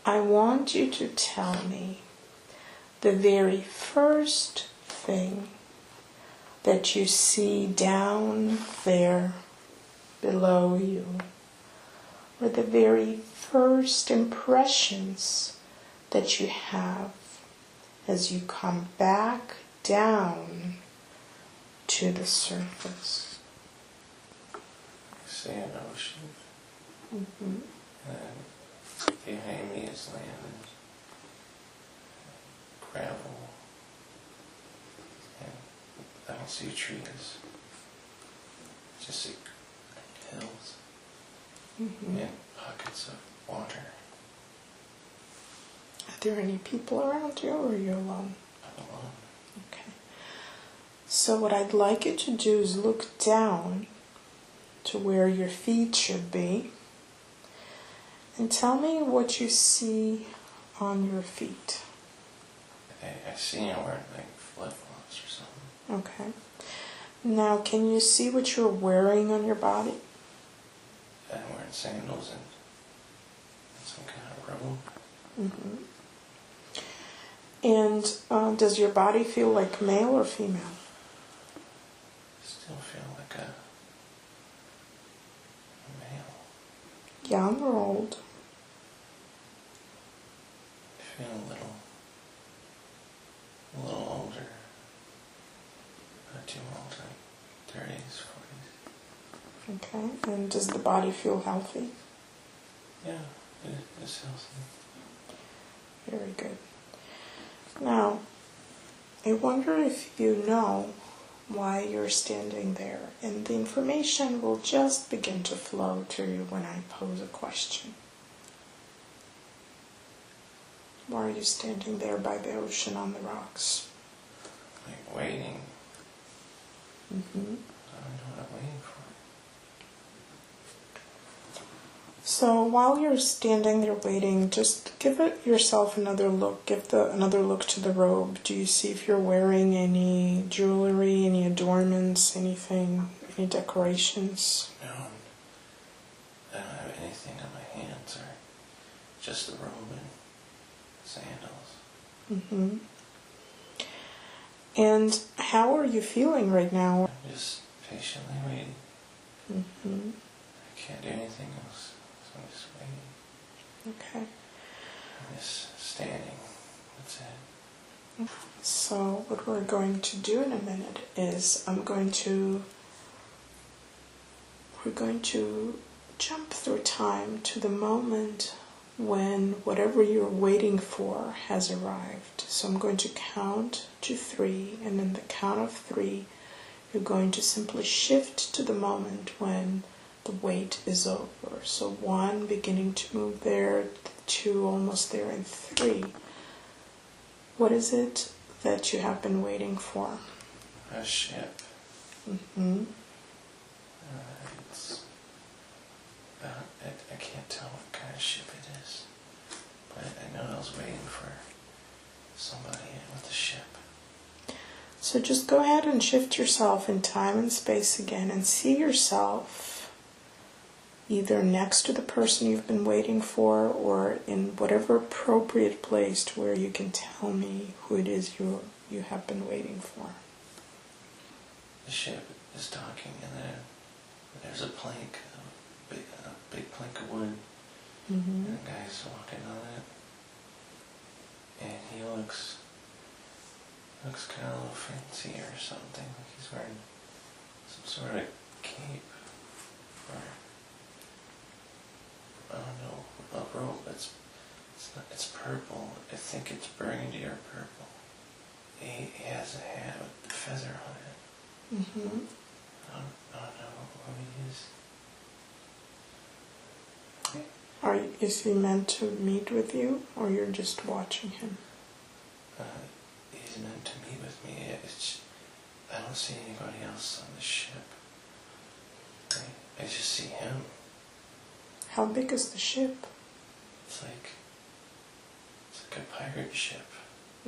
I want you to tell me the very first thing that you see down there below you, or the very first impressions that you have as you come back down to the surface. I see an ocean. Mm-hmm. And behind me is land and gravel. And I don't see trees. Just see hills. Mm-hmm. And pockets of water. Are there any people around you, or are you alone? I'm alone. Okay. So what I'd like you to do is look down to where your feet should be, and tell me what you see on your feet. I see I'm wearing like flip-flops or something. Okay. Now, can you see what you're wearing on your body? I'm wearing sandals and some kind of rubber. Mm-hmm. And does your body feel like male or female? I still feel like a male. Young or old? I feel a little older. Not too old, like 30s, 40s. Okay. And does the body feel healthy? Yeah, it's healthy. Very good. Now, I wonder if you know why you're standing there, and the information will just begin to flow to you when I pose a question. Why are you standing there by the ocean on the rocks? Like waiting. Mm-hmm. I don't know what I'm waiting for. So while you're standing there waiting, just give yourself another look. Give another look to the robe. Do you see if you're wearing any jewelry, any adornments, anything, any decorations? No, I don't have anything on my hands, or just the robe and sandals. Mm-hmm. And how are you feeling right now? I'm just patiently waiting. Mm-hmm. I can't do anything else, so I'm just waiting. Okay. I'm just standing. That's it. So what we're going to do in a minute is we're going to jump through time to the moment when whatever you're waiting for has arrived. So I'm going to count to 3, and in the count of 3, you're going to simply shift to the moment when the wait is over. So 1, beginning to move there, 2, almost there, and 3. What is it that you have been waiting for? A ship. Mm-hmm. It's I can't tell what kind of ship it is, but I know I was waiting for somebody with a ship. So just go ahead and shift yourself in time and space again, and see yourself either next to the person you've been waiting for, or in whatever appropriate place to where you can tell me who it is you have been waiting for. The ship is docking, and then there's a plank, a big plank of wood, Mm-hmm. and the guy's walking on it, and he looks kind of a little fancy or something. Like he's wearing some sort of cape, or I don't know, a robe. It's purple. I think it's burgundy or purple. He has a hat with a feather on it. Mm-hmm. I don't know who he is. Is he meant to meet with you, or you're just watching him? He's meant to meet with me. I don't see anybody else on the ship. I just see him. How big is the ship? It's like a pirate ship.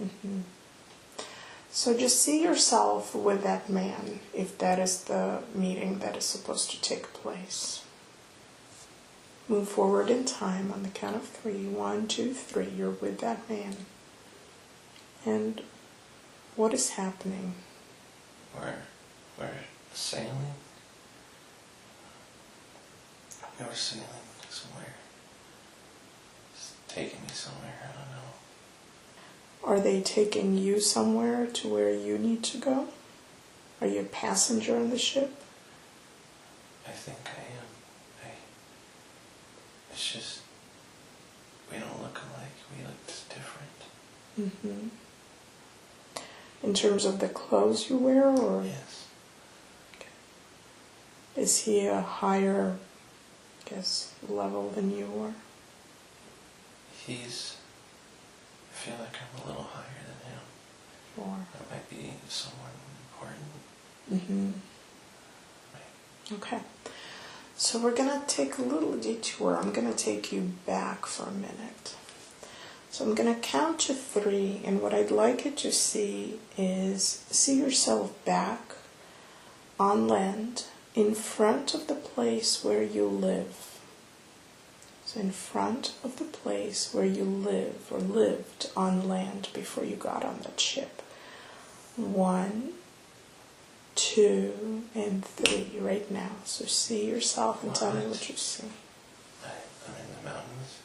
Mm-hmm. So just see yourself with that man, if that is the meeting that is supposed to take place. move forward in time on the count of 3. 1, 2, 3. You're with that man. And what is happening? We're sailing. We were sailing somewhere. It's taking me somewhere, I don't know. Are they taking you somewhere to where you need to go? Are you a passenger on the ship? I think I am. It's just, we don't look alike. We look just different. Mm-hmm. In terms of the clothes you wear, or? Yes. Okay. Is he a higher, level than you are? I feel like I'm a little higher than him. Or? I might be someone important. Mm-hmm. Right. Okay. So we're going to take a little detour. I'm going to take you back for a minute. So I'm going to count to 3, and what I'd like you to see is yourself back on land in front of the place where you live. So in front of the place where you live or lived on land before you got on that ship. 1, 2, and 3 right now. So see yourself and tell me what you see. I'm in the mountains,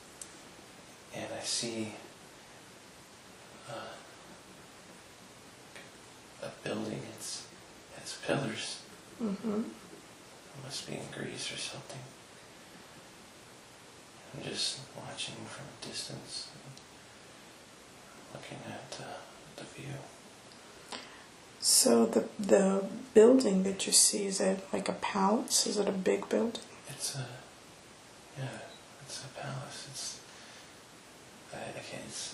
and I see a building. It has pillars. Mm-hmm. It must be in Greece or something. I'm just watching from a distance, looking at the view. So the building that you see, is it like a palace? Is it a big building? It's a palace.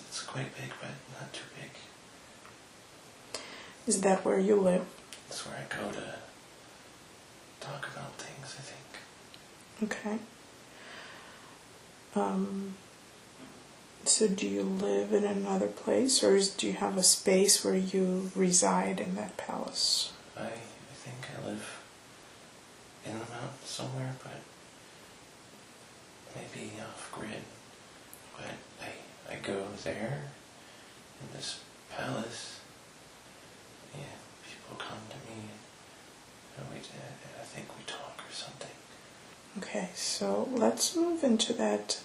It's quite big, but not too big. Is that where you live? It's where I go to talk about things, I think. Okay. So do you live in another place, or do you have a space where you reside in that palace? I think I live in the mountains somewhere, but maybe off-grid. But I go there, in this palace, and people come to me, and I think we talk or something. Okay, so let's move into that,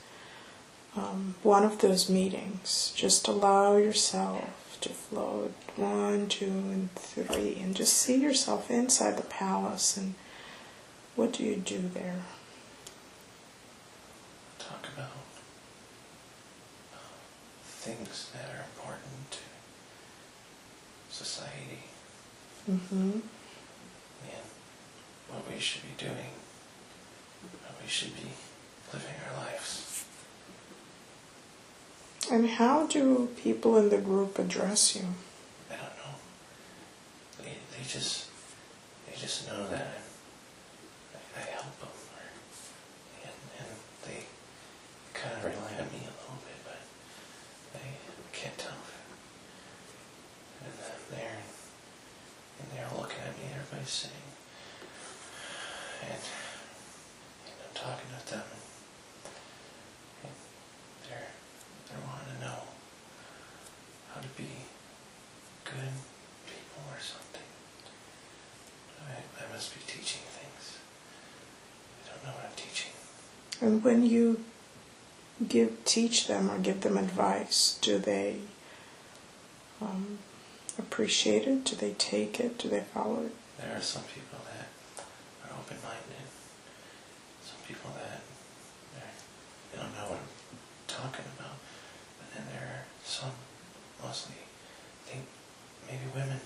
one of those meetings. Just allow yourself to float 1, 2, and 3, and just see yourself inside the palace, and what do you do there? Talk about things that are important to society, Mm-hmm. and what we should be doing, how we should be living our lives. And how do people in the group address you? I don't know. They just know that I help them, and they kind of rely on me a little bit, but I can't tell. And they're looking at me. Everybody's sitting, and I'm talking with them, and they're wanting to know how to be good people or something. I must be teaching things. I don't know what I'm teaching. And when you teach them or give them advice, do they appreciate it? Do they take it? Do they follow it? There are some people that are open-minded. Some people that they don't know what I'm talking about. But then there are some, mostly, maybe women,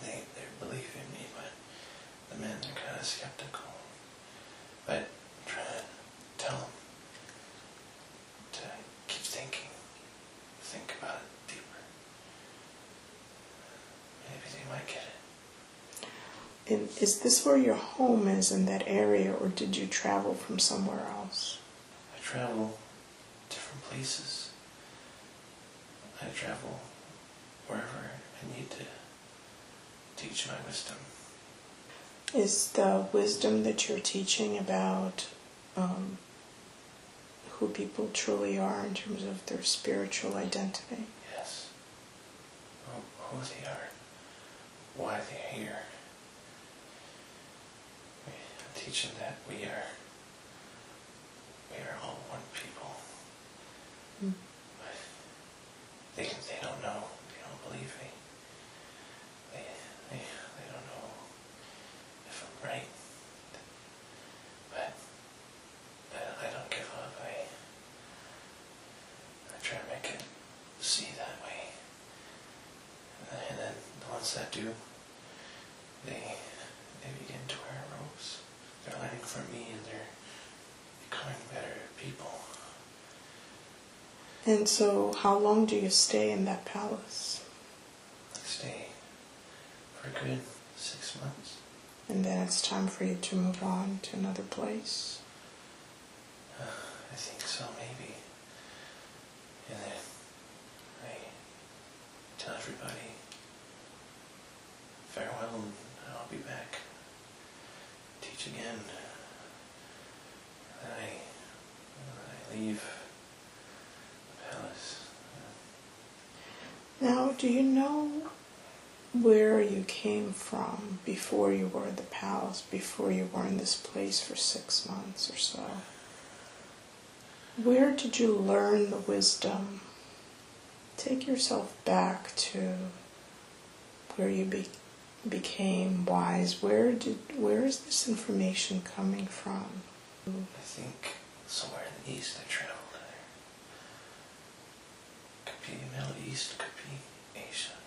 they believe in me, but the men are kind of skeptical. But I'm trying to tell them to keep thinking, think about it deeper. Maybe they might get it. And is this where your home is, in that area, or did you travel from somewhere else? I travel different places. I travel wherever I need to teach my wisdom. Is the wisdom that you're teaching about who people truly are in terms of their spiritual identity. Yes. Who they are, why they're here. I'm teaching that we are all one people. Mm. But they don't know, they don't believe me. They don't know if I'm right. But I don't give up. I try to make it see that way. And then the ones that do, they begin to wear robes. They're learning from me and they're becoming better people. And so how long do you stay in that palace? I stay for a good 6 months. And then it's time for you to move on to another place? I think so, maybe. And then I tell everybody farewell and I'll be back. Teach again. And then I leave the palace. Now, do you know where you came from before you were at the palace, before you were in this place for 6 months or so? Where did you learn the wisdom? Take yourself back to where you became wise. Where is this information coming from? I think somewhere in the East I traveled there. Could be the Middle East, could be Asia.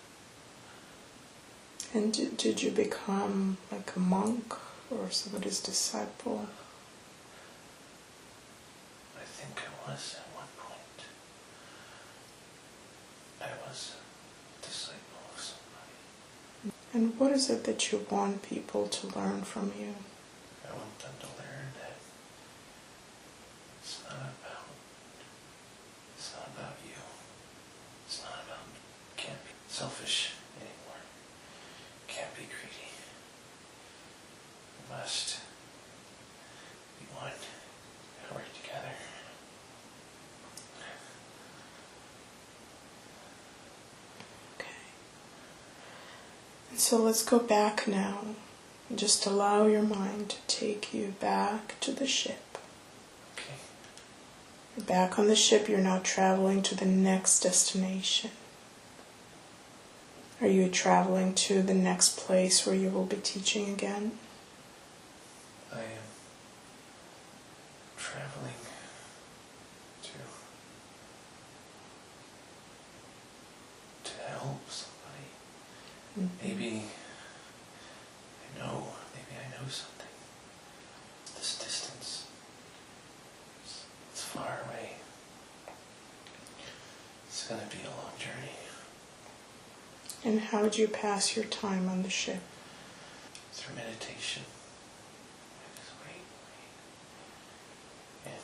And did you become like a monk or somebody's disciple? I think I was at one point. I was a disciple of somebody. And what is it that you want people to learn from you? I want them to learn that it's not about you. It's not about me. Can't be selfish anymore. Can't be greedy. We must be one. Work together. Okay. And so let's go back now. Just allow your mind to take you back to the ship. Okay. You're back on the ship, you're now traveling to the next destination. Are you traveling to the next place where you will be teaching again? I am traveling to help somebody. Mm-hmm. Maybe I know something. This distance, it's far away. It's going to be a long journey. And how do you pass your time on the ship? Through meditation. I just wait. And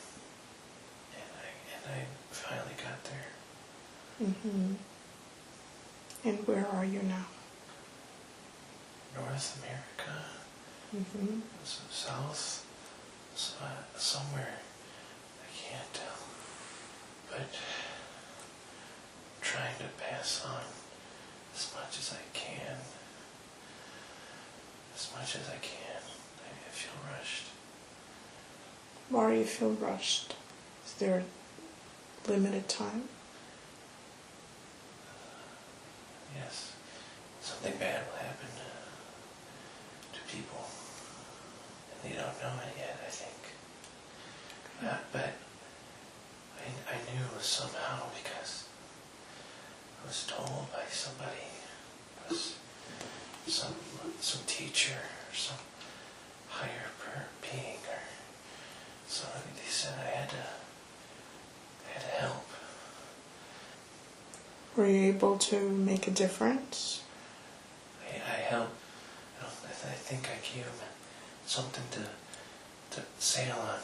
I finally got there. Mm-hmm. And where are you now? North America. Mm-hmm. South. Somewhere. I can't tell. But trying to pass on as much as I can. As much as I can. I feel rushed. Why do you feel rushed? Is there limited time? Yes. Something bad will happen to people. And they don't know it yet, I think. But I knew somehow because I was told by somebody, some teacher or some higher being or somebody. They said I had to help. Were you able to make a difference? I helped. I think I gave him something to sail on.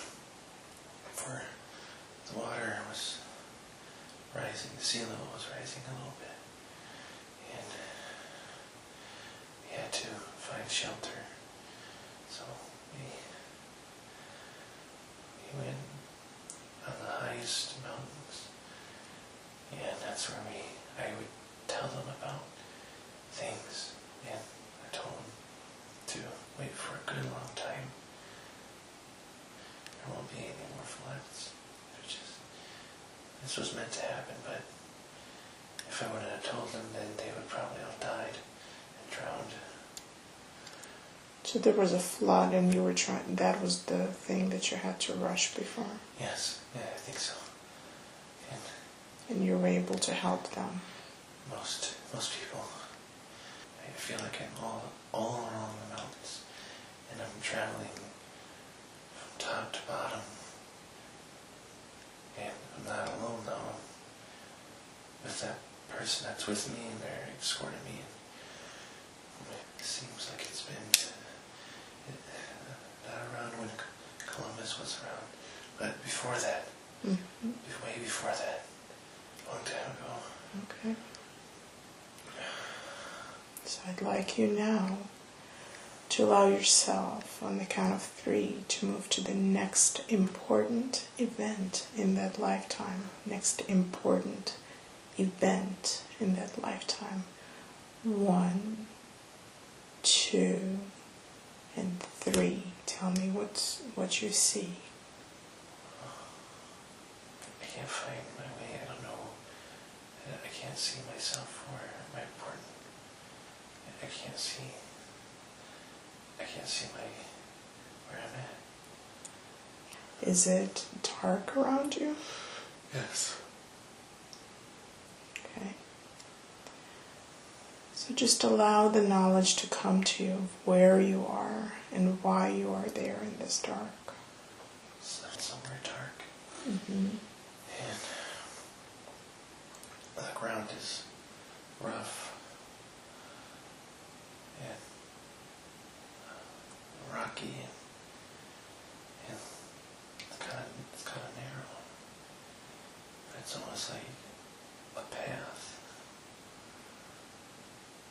For the water was rising, the sea level was rising a little bit, and we had to find shelter. So we went on the high floods. This was meant to happen, but if I wouldn't have told them, then they would probably have died and drowned. So there was a flood and you were trying, that was the thing that you had to rush before? Yes, yeah, I think so. And you were able to help them? Most people. I feel like I'm all along the mountains, and I'm traveling from top to bottom. And I'm not alone though. With that person that's with me, and they're escorting me. It seems like it's been not around when Columbus was around, but before that, way before that, a long time ago. Okay. So I'd like you now to allow yourself on the count of 3 to move to the next important event in that lifetime. Next important event in that lifetime. 1, 2, and 3. Tell me what you see. I can't find my way. I don't know. I can't see myself or my important. I can't see where I'm at. Is it dark around you? Yes. Okay. So just allow the knowledge to come to you of where you are and why you are there in this dark. Somewhere dark. Mm-hmm. And the ground is rough and rocky, and it's kind of narrow. But it's almost like a path.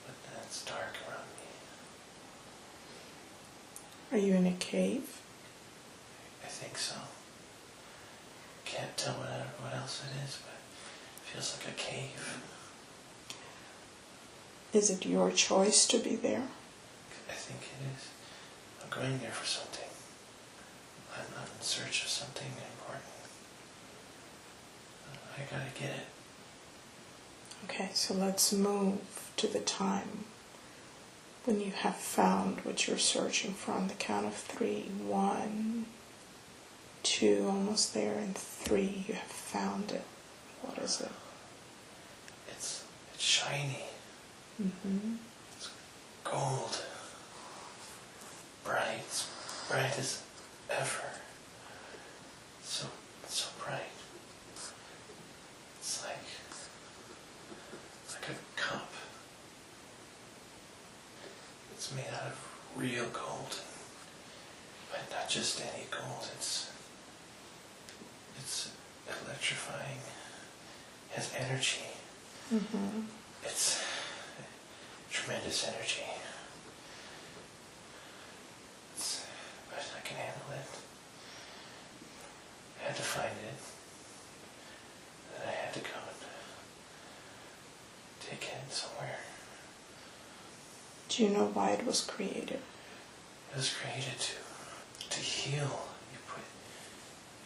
But then it's dark around me. Are you in a cave? I think so. Can't tell what else it is, but it feels like a cave. Is it your choice to be there? I think it is. I'm going there for something. I'm in search of something important. I gotta get it. Okay, so let's move to the time when you have found what you're searching for on the count of 3. 1, 2, almost there, and 3. You have found it. What is it? It's shiny. Mm-hmm. It's gold. Bright. It's bright as ever. So bright. It's like a cup. It's made out of real gold. But not just any gold. It's electrifying. It has energy. Mm-hmm. It's tremendous energy. But I can handle it. I had to find it. And I had to go and take it somewhere. Do you know why it was created? It was created to heal. You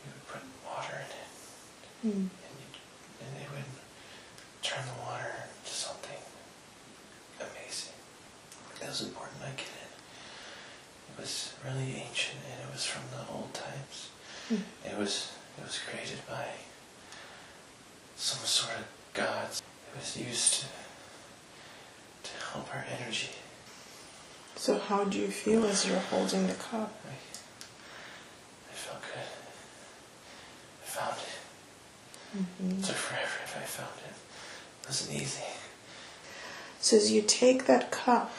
would put water in it. Mm. And it would turn the water into something amazing. It was important I get it. It was really ancient, and it was from the old times. Mm. It was created by some sort of gods. It was used to help our energy. So how do you feel as you're holding the cup? I felt good. I found it. Mm-hmm. It took forever if I found it. It wasn't easy. So as you take that cup,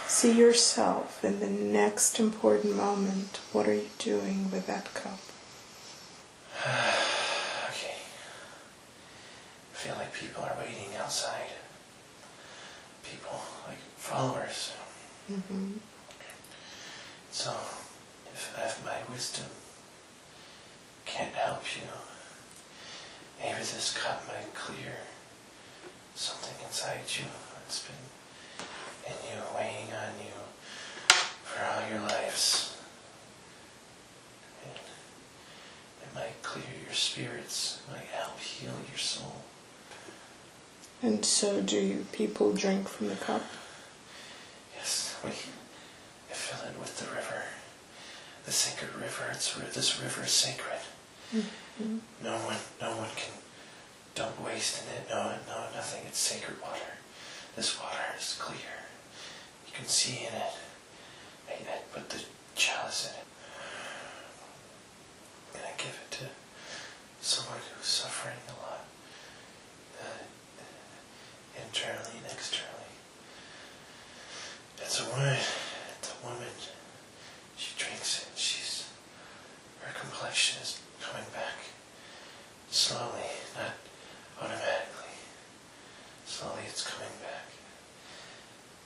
see yourself in the next important moment. What are you doing with that cup? Okay. I feel like people are waiting outside. People, like followers. Mm-hmm. So, if my wisdom can't help you, maybe this cup might clear something inside you that's been in you, weighing on you for all your lives. And spirits might help heal your soul. And so do people drink from the cup? Yes, I fill it with the river, the sacred river. This river is sacred. Mm-hmm. No one can dump waste in it. No, nothing. It's sacred water. This water is clear. You can see in it. I put the chalice in it. And I give it to someone who's suffering a lot, internally and externally. It's a woman. She drinks it. Her complexion is coming back slowly, not automatically. Slowly it's coming back.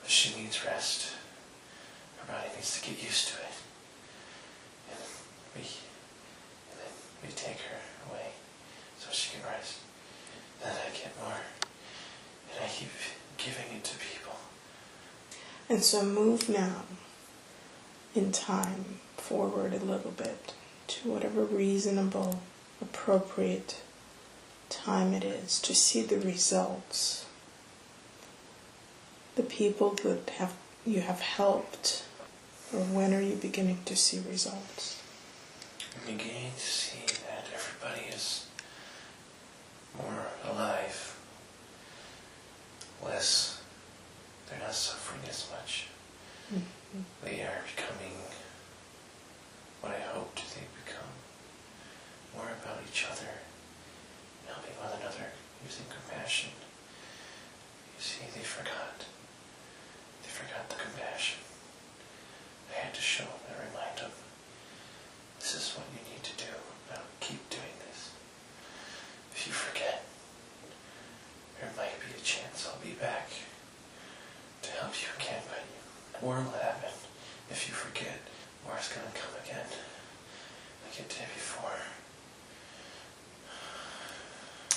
But she needs rest. Her body needs to get used to it. And then we take her away so she can rest. Then I get more. And I keep giving it to people. And so move now in time forward a little bit to whatever reasonable, appropriate time it is to see the results. The people that you have helped, or when are you beginning to see results? I'm beginning to see that everybody is more alive, less, they're not suffering as much. Mm-hmm. They are becoming what I hoped they'd become, more about each other, helping one another, using compassion. You see, they forgot the compassion. I had to show them and remind them, this is what you need to do. Now keep doing this. If you forget, there might be a chance I'll be back to help you again, but war will happen. If you forget, war's going to come again, like it did before.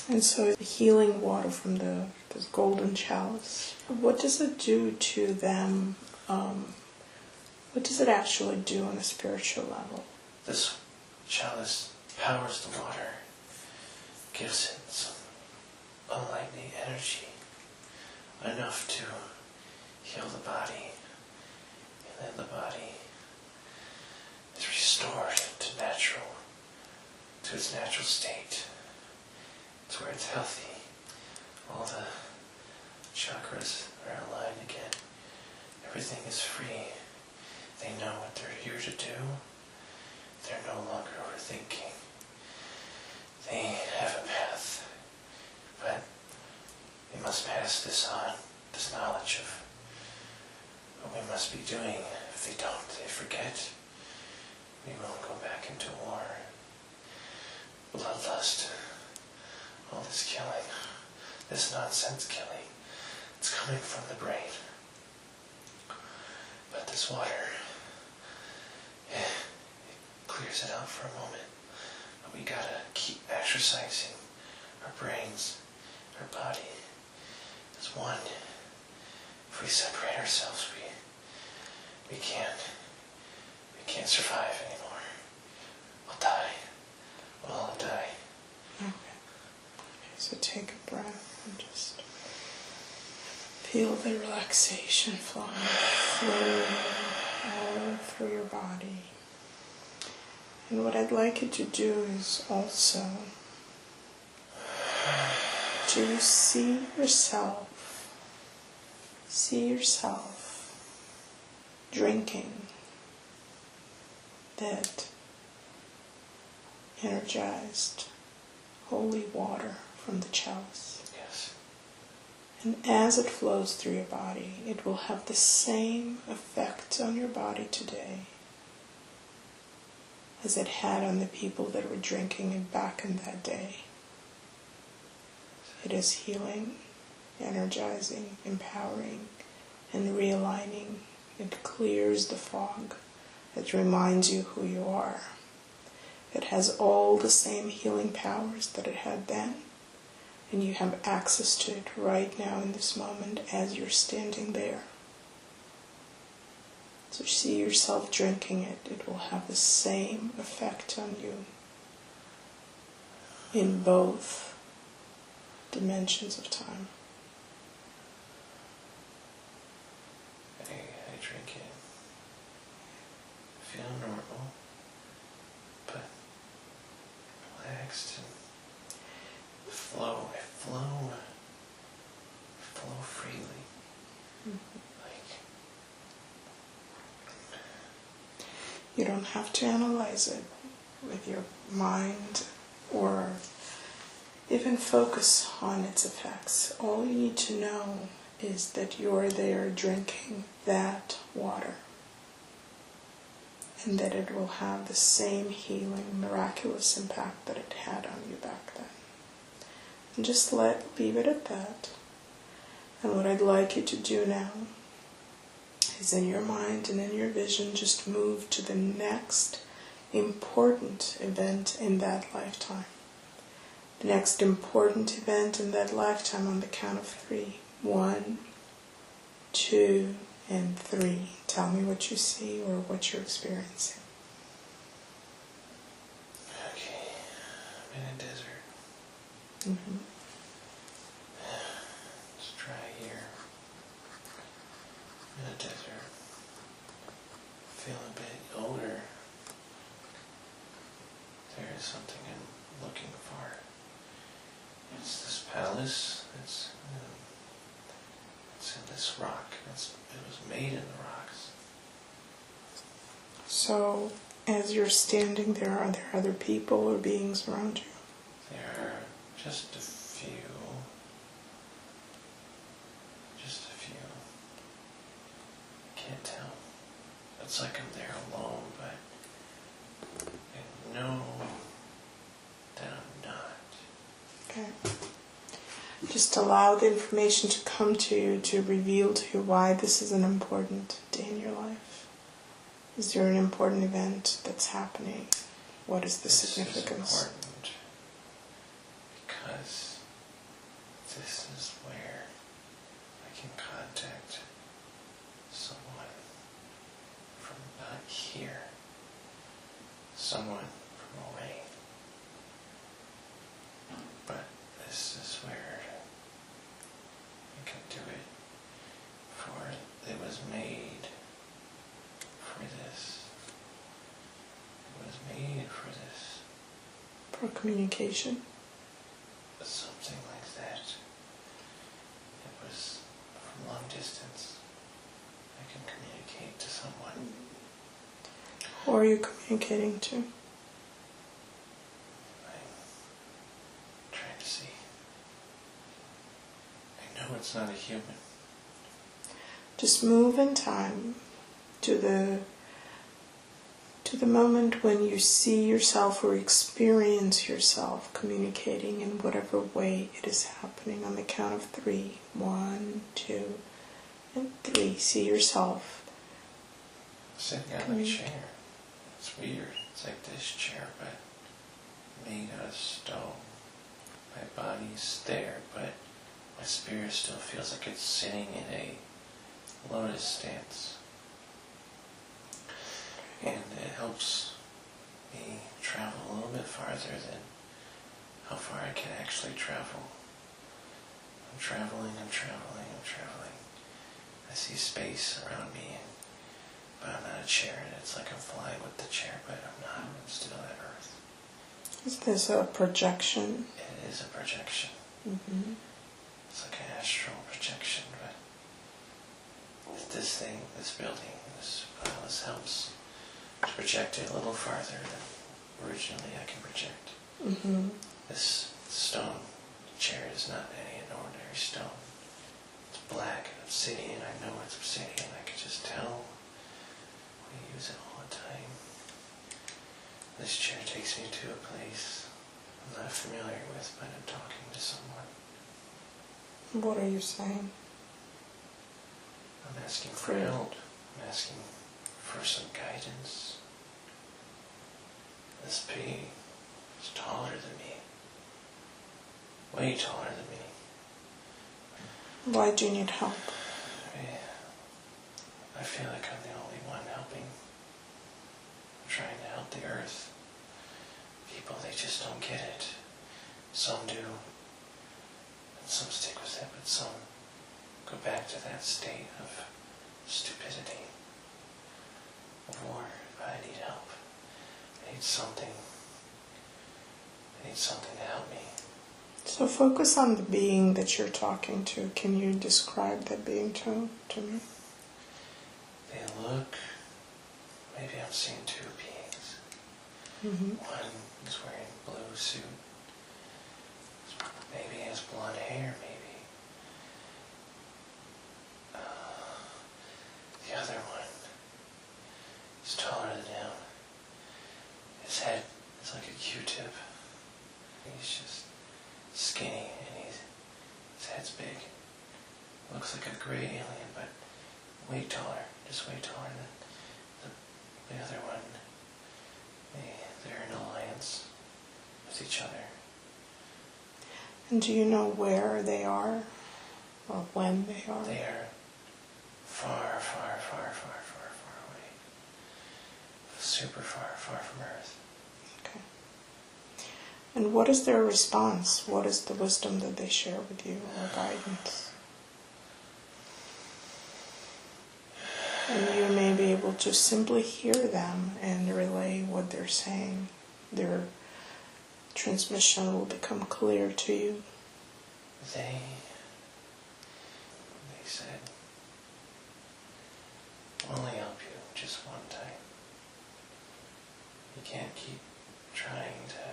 And so the healing water from the golden chalice, what does it do to them? What does it actually do on a spiritual level? This chalice powers the water, gives it some enlightening energy, enough to heal the body, and then the body is restored to its natural state. It's where it's healthy. All the chakras are aligned again. Everything is free. They know what they're here to do. They're no longer overthinking. They have a path, but they must pass this on, this knowledge of what we must be doing. If they don't, they forget. We won't go back into war. Bloodlust. All this killing. This nonsense killing. It's coming from the brain. But this water, it clears it out for a moment. But we gotta keep exercising our brains, our body. As one. If we separate ourselves, we can't survive anymore. We'll die. We'll all die. Okay. So take a breath and just feel the relaxation flowing through all through your body. And what I'd like you to do is also to see yourself drinking that energized holy water from the chalice. Yes. And as it flows through your body, it will have the same effect on your body today as it had on the people that were drinking it back in that day. It is healing, energizing, empowering, and realigning. It clears the fog. It reminds you who you are. It has all the same healing powers that it had then, and you have access to it right now in this moment as you're standing there. So see yourself drinking it. It will have the same effect on you. in both dimensions of time. I drink it. Feel normal, but relaxed and flow freely. You don't have to analyze it with your mind or even focus on its effects. All you need to know is that you're there drinking that water, and that it will have the same healing, miraculous impact that it had on you back then. And just leave it at that. And what I'd like you to do now is, in your mind and in your vision, just move to the next important event in that lifetime. The next important event in that lifetime on the count of 3. 1, 2, and 3. Tell me what you see or what you're experiencing. Okay, I'm in a desert. Mm-hmm. It's dry here. In a desert. Feel a bit older. There is something I'm looking for. It's this palace. It's in this rock. It was made in the rocks. So, as you're standing there, are there other people or beings around you? There are just a few. Just a few. I can't tell. It's like I'm there alone, but I know that I'm not. Okay. Just allow the information to come to you, to reveal to you why this is an important day in your life. Is there an important event that's happening? What is the significance? This is important because this is where I can contact someone from not here, someone from away. But this is where I can do it, for it was made for this. It was made for this. For communication? Something like that. It was from long distance. I can communicate to someone. Who are you communicating to? I'm trying to see. I know it's not a human. Just move in time to the moment when you see yourself or experience yourself communicating in whatever way it is happening. On the count of 3. 1, 2, and 3. See yourself Sitting on a chair. It's weird. It's like this chair, but made out of stone. My body's there, but my spirit still feels like it's sitting in a lotus stance. And it helps me travel a little bit farther than how far I can actually travel. I'm traveling. I see space around me, but I'm not a chair, and it's like I'm flying with the chair, but I'm not. I'm still at Earth. Is this a projection? It is a projection. Mm-hmm. It's like an astral projection, but this thing, this building, this palace helps to project it a little farther than originally I can project. Mm-hmm. This stone chair is not an ordinary stone. It's black and obsidian. I know it's obsidian. I can just tell. We use it all the time. This chair takes me to a place I'm not familiar with, but I'm talking to someone. What are you saying? I'm asking for help. I'm asking for some guidance. This being is taller than me. Way taller than me. Why do you need help? I feel like I'm the only one helping. I'm trying to help the earth. People, they just don't get it. Some do, and some stick with it, but some go back to that state of stupidity, of war. But I need help. I need something to help me. So focus on the being that you're talking to. Can you describe that being to me? They look, maybe I'm seeing two beings. Mm-hmm. One is wearing a blue suit. Maybe he has blonde hair, maybe. The other one is taller than him. His head is like a Q-tip. He's just skinny and his head's big. Looks like a gray alien, but way taller, just way taller than the other one. They're in alliance with each other. And do you know where they are, or when they are? They are far, far, far, far, far, far away. Super far, far from Earth. Okay. And what is their response? What is the wisdom that they share with you, or guidance? And you may be able to simply hear them and relay what they're saying. Their transmission will become clear to you. They said, "We'll only help you just one time. You can't keep trying to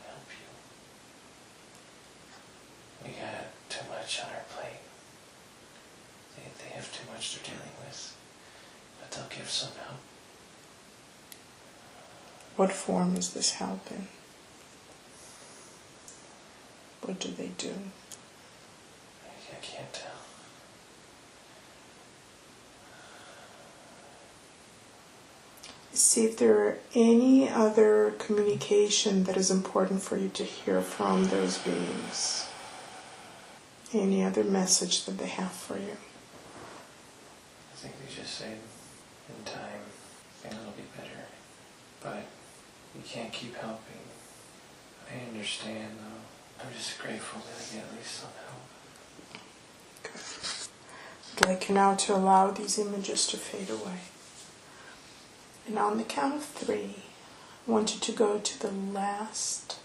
help you. We got too much on our plate. They have too much they're dealing with, but they'll give some help." What form is this help in? What do they do? I can't tell. See if there are any other communication that is important for you to hear from those beings. Any other message that they have for you. I think they just say, in time, things will be better. But you can't keep helping. I understand, though. I'm just grateful that I get at least some help. Good. I'd like you now to allow these images to fade away. And on the count of 3, I want you to go to the last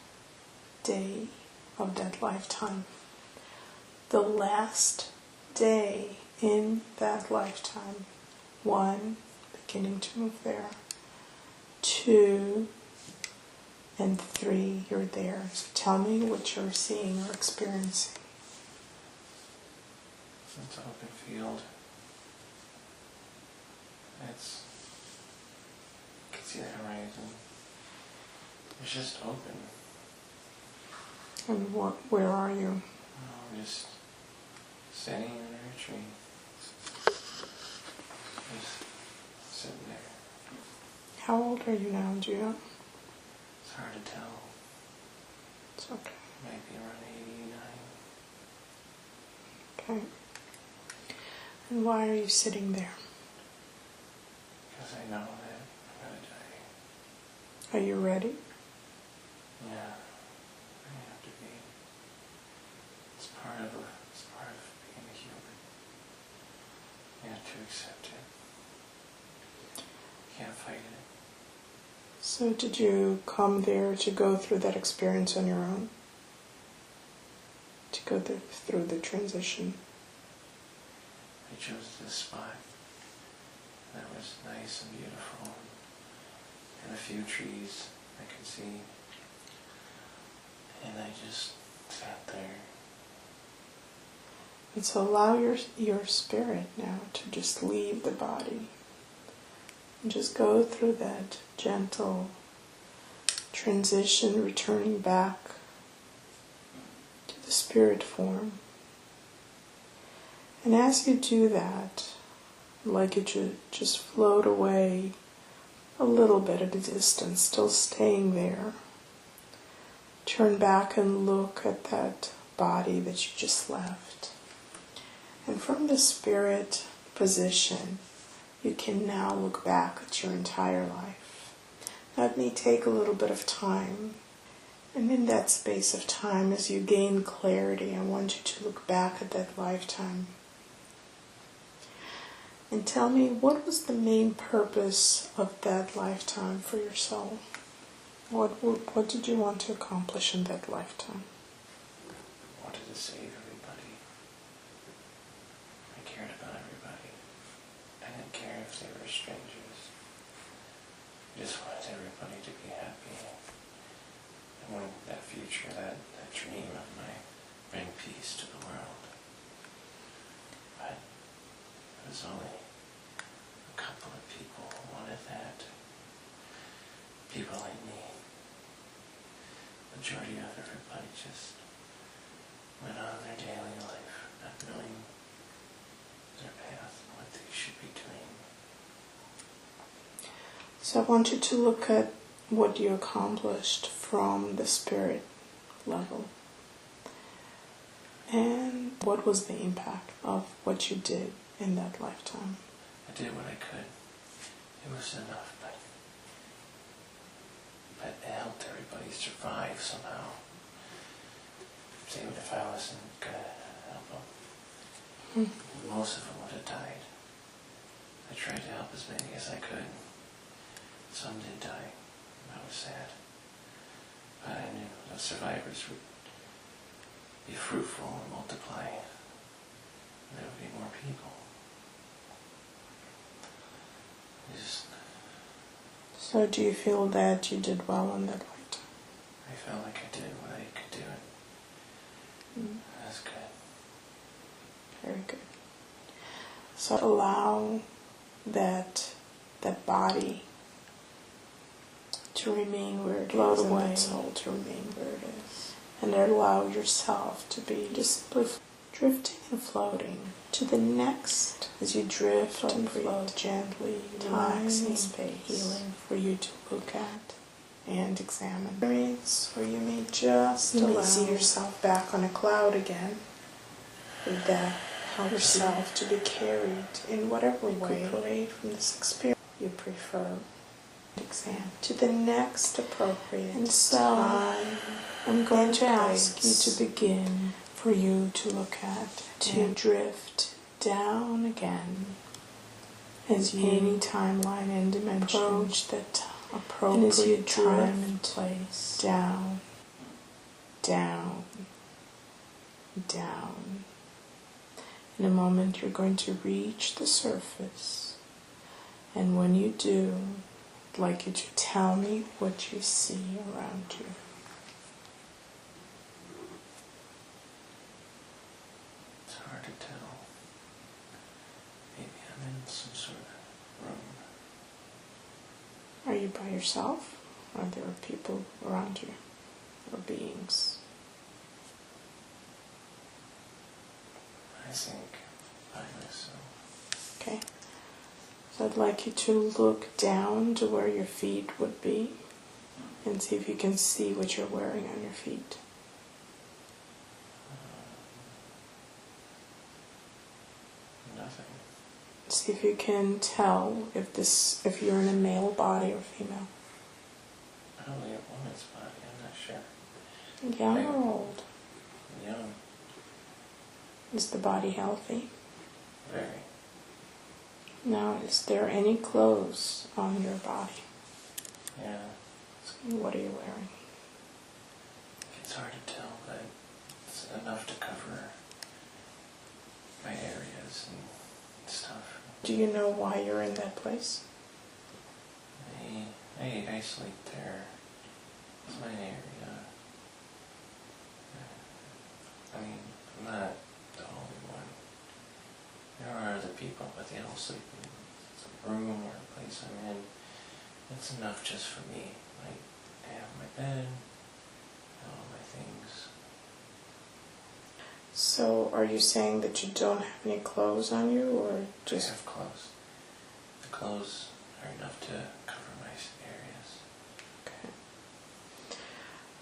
day of that lifetime. The last day in that lifetime. 1, beginning to move there. 2, and 3, you're there. So tell me what you're seeing or experiencing. It's an open field. You can see the horizon. It's just open. And where are you? I'm just sitting under a tree. Just sitting there. How old are you now? Do you know? It's hard to tell. It's okay. Might be around 89. Okay. And why are you sitting there? Because I know that I'm going to die. Are you ready? Yeah. I have to be. It's part of being a human. You have to accept it. You can't fight it. So did you come there to go through that experience on your own? To go through the transition? I chose this spot that was nice and beautiful, and a few trees I could see, and I just sat there. And so allow your spirit now to just leave the body and just go through that gentle transition, returning back to the spirit form. And as you do that, I'd like you to just float away a little bit at a distance, still staying there. Turn back and look at that body that you just left. And from the spirit position, you can now look back at your entire life. That may take a little bit of time. And in that space of time, as you gain clarity, I want you to look back at that lifetime and tell me, what was the main purpose of that lifetime for your soul? What did you want to accomplish in that lifetime? I wanted to save everybody. I cared about everybody. I didn't care if they were strangers. I just wanted everybody to be happy. I wanted that future, that dream of mine, bring peace to the world. But it was only a couple of people who wanted that. People like me. Majority of everybody just went on their daily life, not knowing their path and what they should be doing. So I want you to look at what you accomplished from the spirit level. And what was the impact of what you did in that lifetime? I did what I could. It was enough, but it helped everybody survive somehow. So even if I wasn't gonna help them, most of them would have died. I tried to help as many as I could. Some did die, and I was sad. But I knew the survivors would be fruitful and multiply. And there would be more people. So do you feel that you did well in that lifetime? I felt like I did what I could do. That's good. Very good. So allow that body to remain where it is, and that soul to remain where it is. And allow yourself to be just simply drifting and floating to the next. As you drift and float gently, relaxing space, healing for you to look at and examine. Experience where you may just see yourself back on a cloud again. With that, help yourself to be carried in whatever way from this experience you prefer. Exam to the next appropriate time. I'm going to ask you to begin for you to look at to drift down again as you any timeline and dimension approach that appropriate time and place down, down, down. In a moment you're going to reach the surface, and when you do, I'd like you to tell me what you see around you. It's hard to tell. Maybe I'm in some sort of room. Are you by yourself? Or are there people around you? Or beings? I think by myself. Okay. So I'd like you to look down to where your feet would be and see if you can see what you're wearing on your feet. Nothing. See if you can tell if you're in a male body or female. Probably a woman's body, I'm not sure. Young or old? Young. Is the body healthy? Very. Now, is there any clothes on your body? Yeah. What are you wearing? It's hard to tell, but it's enough to cover my areas and stuff. Do you know why you're in that place? I sleep there. It's my area. I mean, I'm not the only one. There are other people, but they all sleep in the room or the place I'm in. It's enough just for me. Like, I have my bed, I have all my things. So, are you saying that you don't have any clothes on you, or just... I have clothes. The clothes are enough to cover my areas. Okay.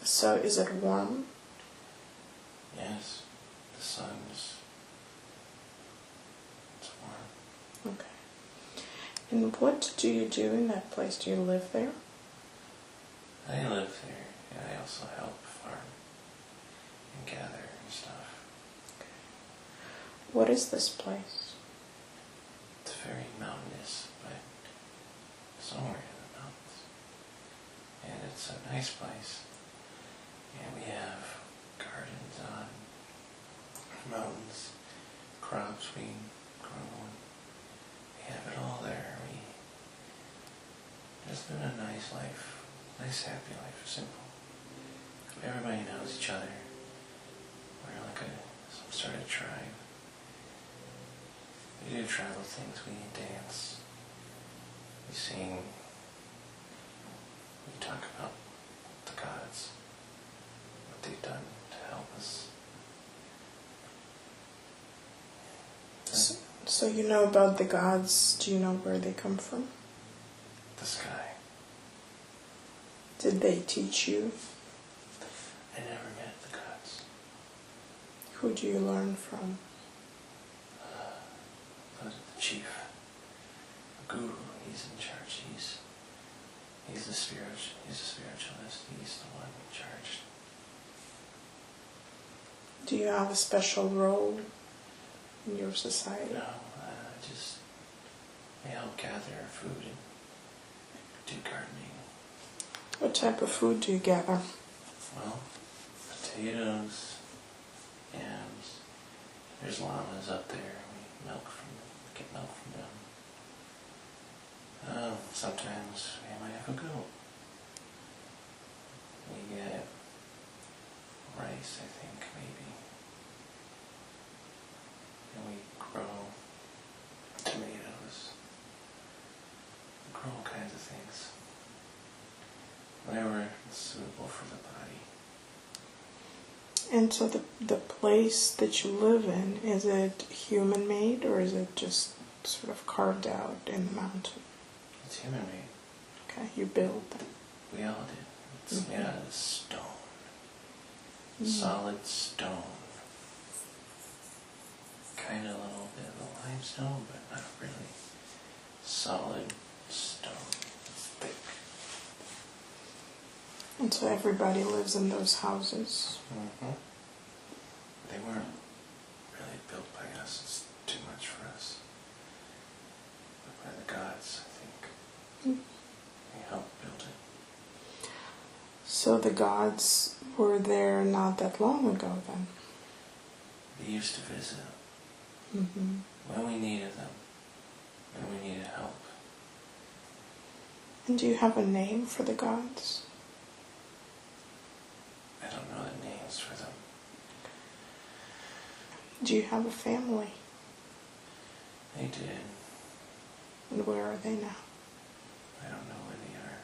So, is it warm? Yes. The sun's... it's warm. Okay. And what do you do in that place? Do you live there? I live there, and I also help farm and gather and stuff. What is this place? It's very mountainous, but somewhere in the mountains. And it's a nice place. And we have gardens on mountains, crops we grow. We have it all there. We just live a nice life, nice happy life, simple. Everybody knows each other. We're like some sort of tribe. We do tribal things. We dance. We sing. We talk about the gods, what they've done to help us. So you know about the gods. Do you know where they come from? The sky. Did they teach you? I never met the gods. Who do you learn from? The chief, the guru. He's in charge. He's the spiritualist. He's the one in charge. Do you have a special role in your society? No, I help gather food and do gardening. What type of food do you gather? Well, potatoes, yams. There's llamas up there. We get milk from them. Sometimes we might have a goat. We get rice, I think, maybe. And we grow tomatoes. We grow all kinds of things. Whatever is suitable for the body. And so the place that you live in, is it human-made or is it just sort of carved out in the mountain? It's human-made. Okay, you built it. We all did. It's made out of stone. Solid stone. Kind of a little bit of a limestone, but not really. Solid stone. It's thick. And so everybody lives in those houses. Mm-hmm. They weren't really built by us. It's too much for us. But by the gods, I think. They helped build it. So the gods were there not that long ago then? They used to visit Mm-hmm. when we needed them, when we needed help. And do you have a name for the gods? I don't know the names for them. Do you have a family? They did. And where are they now? I don't know where they are.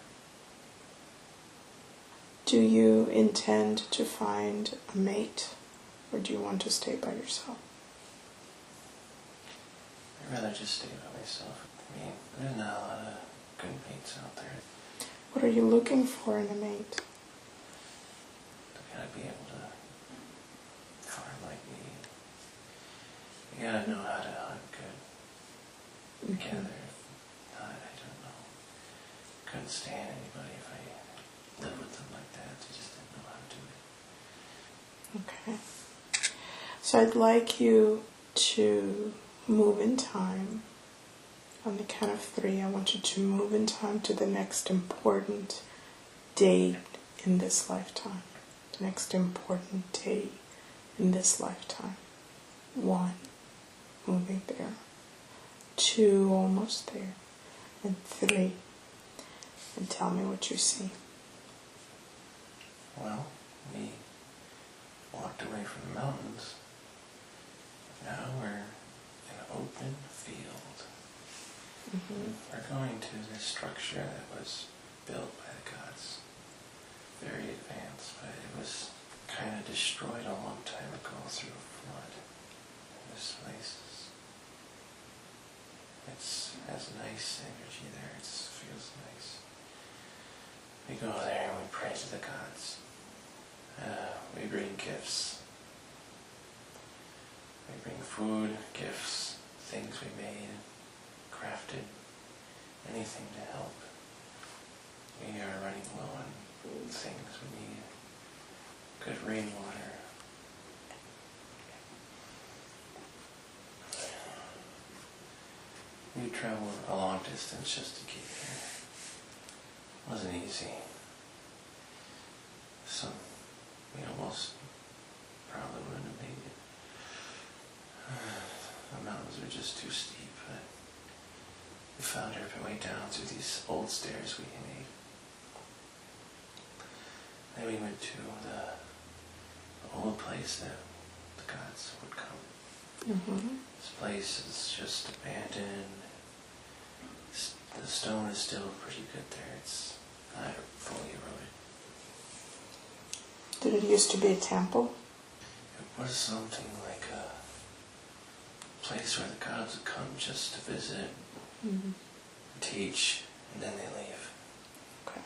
Do you intend to find a mate, or do you want to stay by yourself? I'd rather just stay by myself. I mean, there's not a lot of good mates out there. What are you looking for in a mate? They gotta be able to farm like me. You gotta know how to hunt good. Gather. If not, I don't know. Couldn't stand anybody if I lived with them like that. They just didn't know how to do it. Okay. So I'd like you to move in time. On the count of 3, I want you to move in time to the next important date in this lifetime. The next important day in this lifetime. 1, moving there. 2, almost there. And 3. And tell me what you see. Well, we walked away from the mountains. Now we're in an open field. We're going to this structure that was built by the gods. Very advanced, but it was kind of destroyed a long time ago through a flood. This place has nice energy there. It feels nice. We go there and we pray to the gods. We bring gifts. We bring food, gifts, things we made, crafted, anything to help. We are running low on things we need. good rainwater. We traveled a long distance just to get here. It wasn't easy. We almost probably wouldn't have made it. The mountains were just too steep, but we found our way down through these old stairs we had made. Then we went to the old place that the gods would come. Mm-hmm. This place is just abandoned. The stone is still pretty good there. It's not fully eroded. Did it used to be a temple? It was something like a place where the gods would come just to visit, teach, and then they leave. Okay.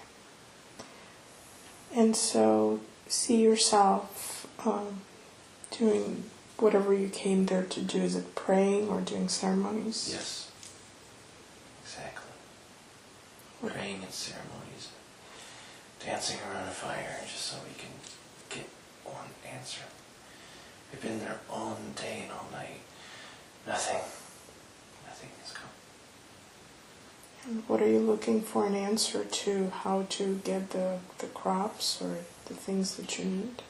And so, see yourself doing whatever you came there to do. Is it praying or doing ceremonies? Yes. Exactly. Praying and ceremonies. Dancing around a fire just so we can get one answer. We've been there all day and all night. Nothing has come. And what are you looking for an answer to? How to get the crops or the things that you need?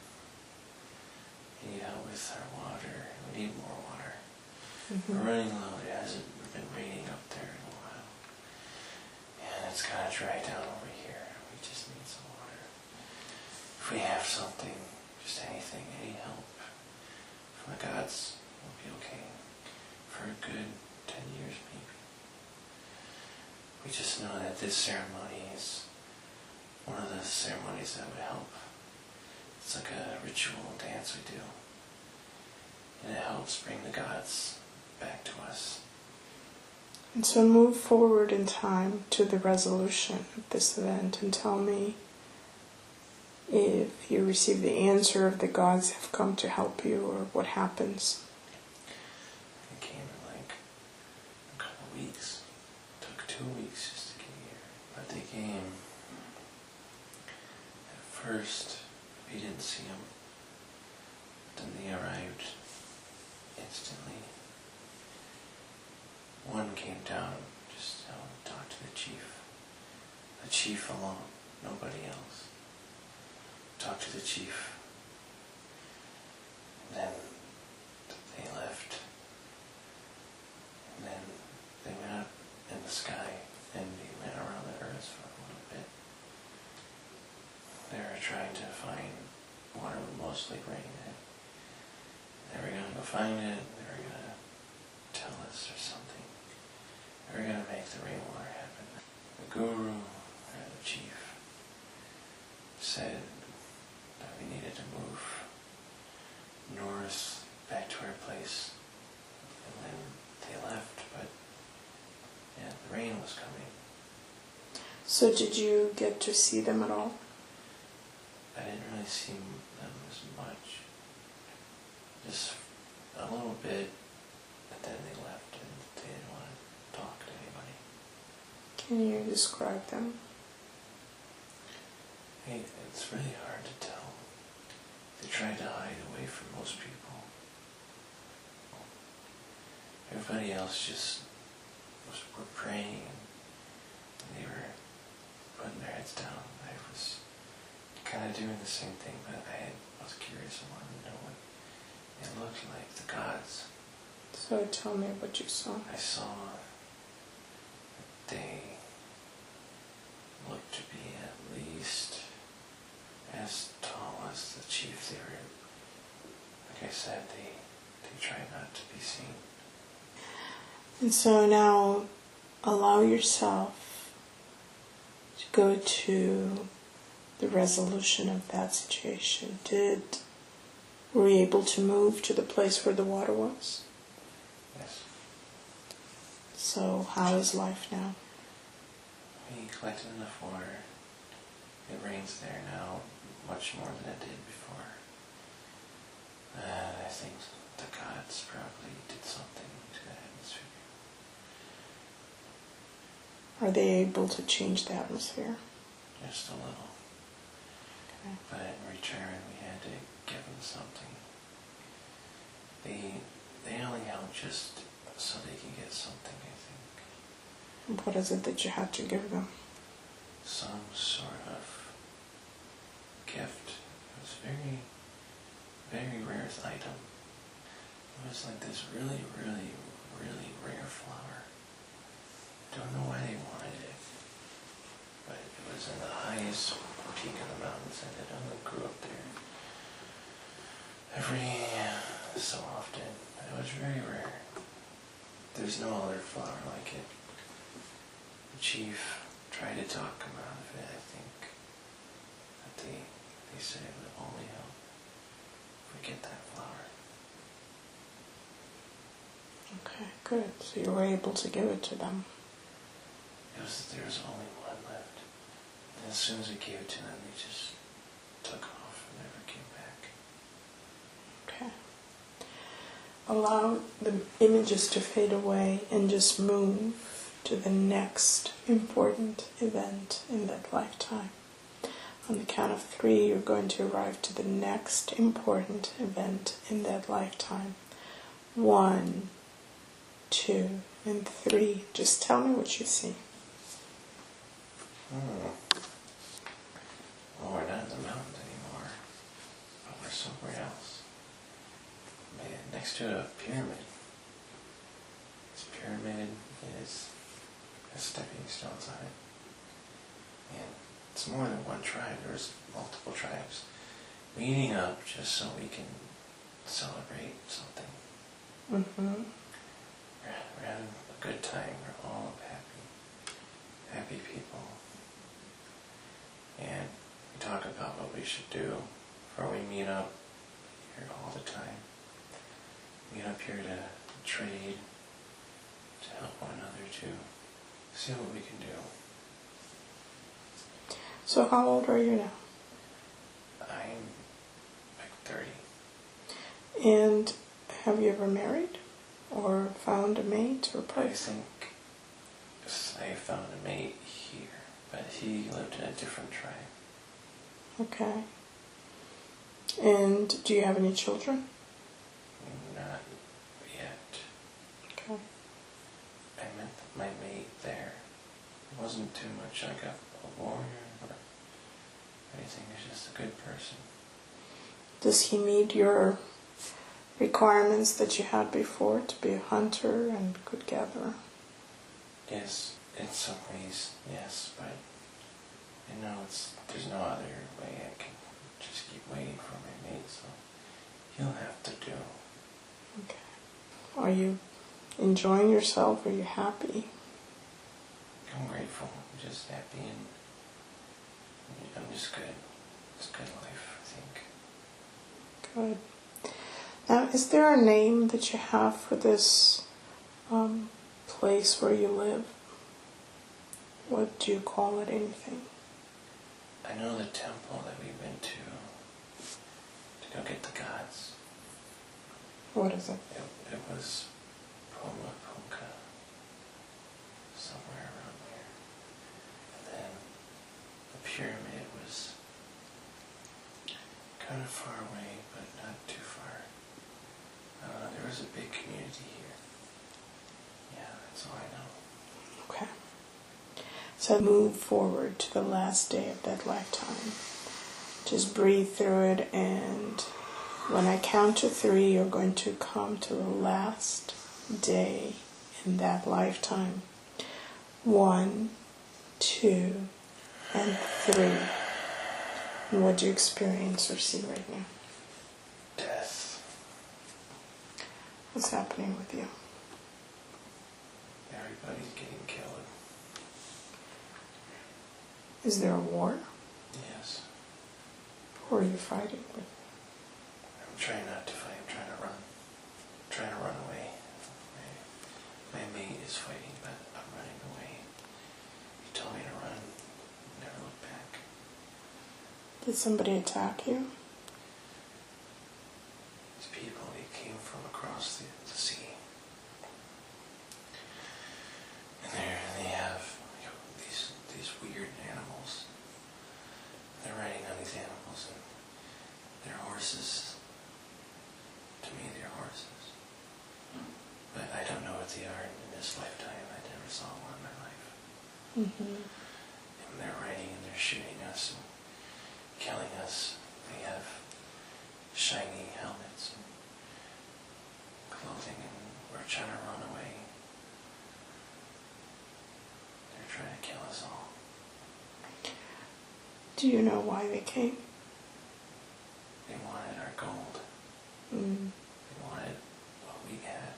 We need help with our water. We need more water. Mm-hmm. We're running low. It hasn't been raining up there in a while. And it's kind of dry down over here. We just need some water. If we have something, just anything, any help from the gods, we'll be okay. For a good 10 years maybe. We just know that this ceremony is one of the ceremonies that would help. It's like a ritual dance we do. And it helps bring the gods back to us. And so move forward in time to the resolution of this event and tell me if you receive the answer, if the gods have come to help you, or what happens. It came in like a couple of weeks. It took 2 weeks just to get here. But they came. At first, we didn't see them. Then they arrived instantly. One came down, just talked to the chief. The chief alone, nobody else. Talked to the chief. And then they left. And then they went up in the sky and they went around the earth for a little bit. They were trying to find water with mostly rain. They were going to go find it. They were going to tell us or something. They were going to make the rainwater happen. The guru, or the chief, said that we needed to move north back to our place. And then they left, but yeah, the rain was coming. So did you get to see them at all? I didn't really see them as much. Just a little bit, but then they left and they didn't want to talk to anybody. Can you describe them? Hey, it's really hard to tell. They tried to hide away from most people. Everybody else just were praying and they were putting their heads down. I was kind of doing the same thing, but I was curious and wanted to know what it looked like, the gods. So tell me what you saw. I saw that they looked to be at least as tall as the chief. They were, like I said, they tried not to be seen. And so now allow yourself to go to the resolution of that situation. Were you able to move to the place where the water was? Yes. So how is life now? We collected enough water. It rains there now much more than it did before. I think the gods probably did something to the atmosphere. Are they able to change the atmosphere? Just a little. But in return, we had to give them something. They only helped just so they could get something, I think. What is it that you had to give them? Some sort of gift. It was very, very rare item. It was like this really, really, really rare flower. Don't know why they wanted it, but it was in the highest peak of the mountains, and it only grew up there every so often. But it was very rare. There's no other flower like it. The chief tried to talk him out of it, I think. But they said it would only help if we get that flower. Okay, good. So you were able to give it to them. There was only one left. And as soon as we gave it to them, they just took off and never came back. Okay. Allow the images to fade away and just move to the next important event in that lifetime. On the count of 3, you're going to arrive to the next important event in that lifetime. 1, 2, and 3. Just tell me what you see. Well, we're not in the mountains anymore, but we're somewhere else. Next to a pyramid. This pyramid has stepping stones on it. And it's more than one tribe. There's multiple tribes meeting up just so we can celebrate something. Mm-hmm. We're having a good time. We're all happy people. And we talk about what we should do before we meet up here all the time. Meet up here to trade, to help one another, to see what we can do. So how old are you now? I'm like 30. And have you ever married? Or found a mate or I person? think I found a mate here, but he lived in a different tribe. Okay. And do you have any children? Not yet. Okay. I met my mate there. It wasn't too much like a warrior or anything. He's just a good person. Does he meet your requirements that you had before to be a hunter and good gatherer? Yes, in some ways, yes, but I know there's no other way. I can just keep waiting for my mate, so he'll have to do. Okay. Are you enjoying yourself? Are you happy? I'm grateful. I'm just happy and I'm just good. It's a good life, I think. Good. Now, is there a name that you have for this place where you live? What do you call it? Anything? I know the temple that we went to go get the gods. What is it? It was Puka, somewhere around there. And then the pyramid was kind of far away, but not too far. There was a big community here. Yeah, that's all I know. Okay. So move forward to the last day of that lifetime. Just breathe through it, and when I count to 3, you're going to come to the last day in that lifetime. 1, 2, and 3. And what do you experience or see right now? Death. What's happening with you? Everybody's getting killed. Is there a war? Yes. Who are you fighting with? I'm trying not to fight. I'm trying to run. I'm trying to run away. My mate is fighting, but I'm running away. He told me to run. Never look back. Did somebody attack you? These people, they came from across the sea. And they have these weird animals. They're riding on these animals, horses. To me, they're horses. But I don't know what they are in this lifetime. I never saw one in my life. Mm-hmm. And they're riding and they're shooting us and killing us. They have shiny helmets and clothing, and we're trying to run away. They're trying to kill us all. Do you know why they came? They wanted our gold. Mm. They wanted what we had.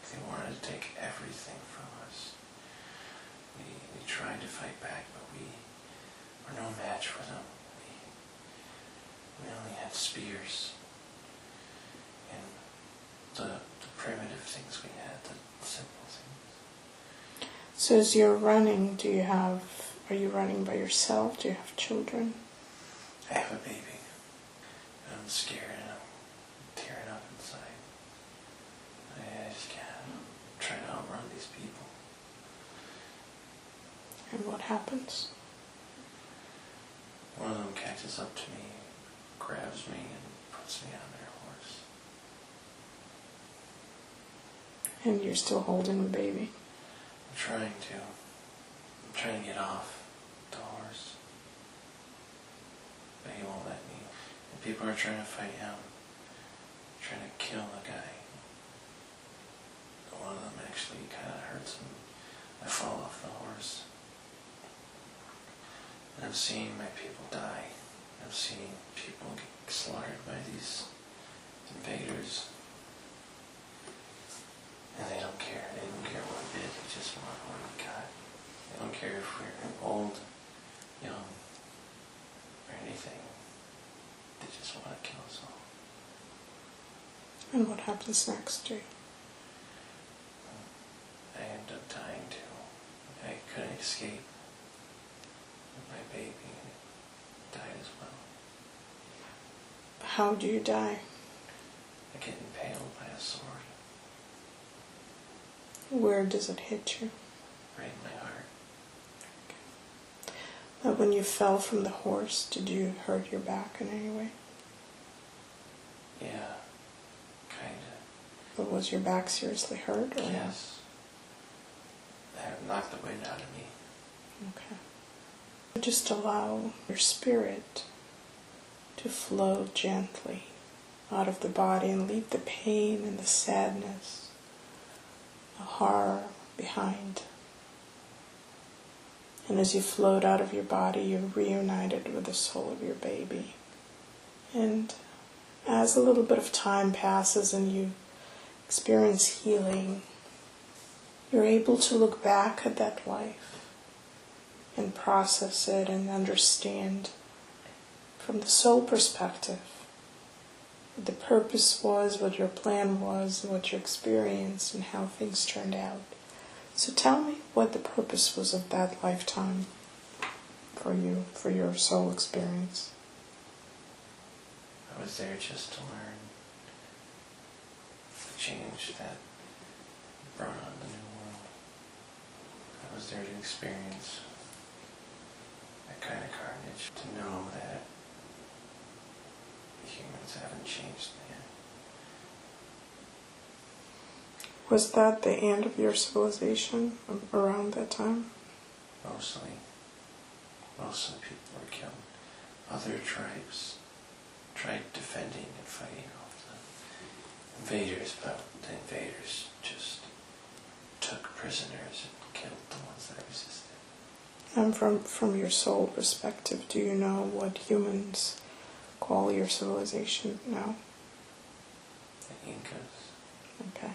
They wanted to take everything from us. We tried to fight back, but we were no match for them. We only had spears and the primitive things we had, the simple things. So as you're running, are you running by yourself? Do you have children? I have a baby. I'm scared and I'm tearing up inside. I just can't. I'm trying to outrun these people. And what happens? One of them catches up to me, grabs me, and puts me on their horse. And you're still holding the baby? I'm trying to get off the horse. But he won't let me. And people are trying to fight him, trying to kill the guy. One of them actually kind of hurts him. I fall off the horse. And I'm seeing my people die. I'm seeing people get slaughtered by these invaders. And they don't care. They don't care one bit. They just want what we got. They don't care if we're old, young, or anything. They just want to kill us all. And what happens next to you? I ended up dying too. I couldn't escape. My baby died as well. How do you die? I get impaled by a sword. Where does it hit you? Right in my heart. Now, when you fell from the horse, did you hurt your back in any way? Yeah, kinda. But was your back seriously hurt? Or Yes. That knocked the wind out of me. Okay. Just allow your spirit to flow gently out of the body and leave the pain and the sadness, the horror behind. And as you float out of your body, you're reunited with the soul of your baby. And as a little bit of time passes and you experience healing, you're able to look back at that life and process it and understand from the soul perspective what the purpose was, what your plan was, what you experienced, and how things turned out. So tell me what the purpose was of that lifetime for you, for your soul experience. I was there just to learn the change that brought on the new world. I was there to experience that kind of carnage, to know that humans haven't changed yet. Was that the end of your civilization around that time? Mostly people were killed. Other tribes tried defending and fighting off the invaders, but the invaders just took prisoners and killed the ones that resisted. And from your soul perspective, do you know what humans call your civilization now? The Incas. Okay.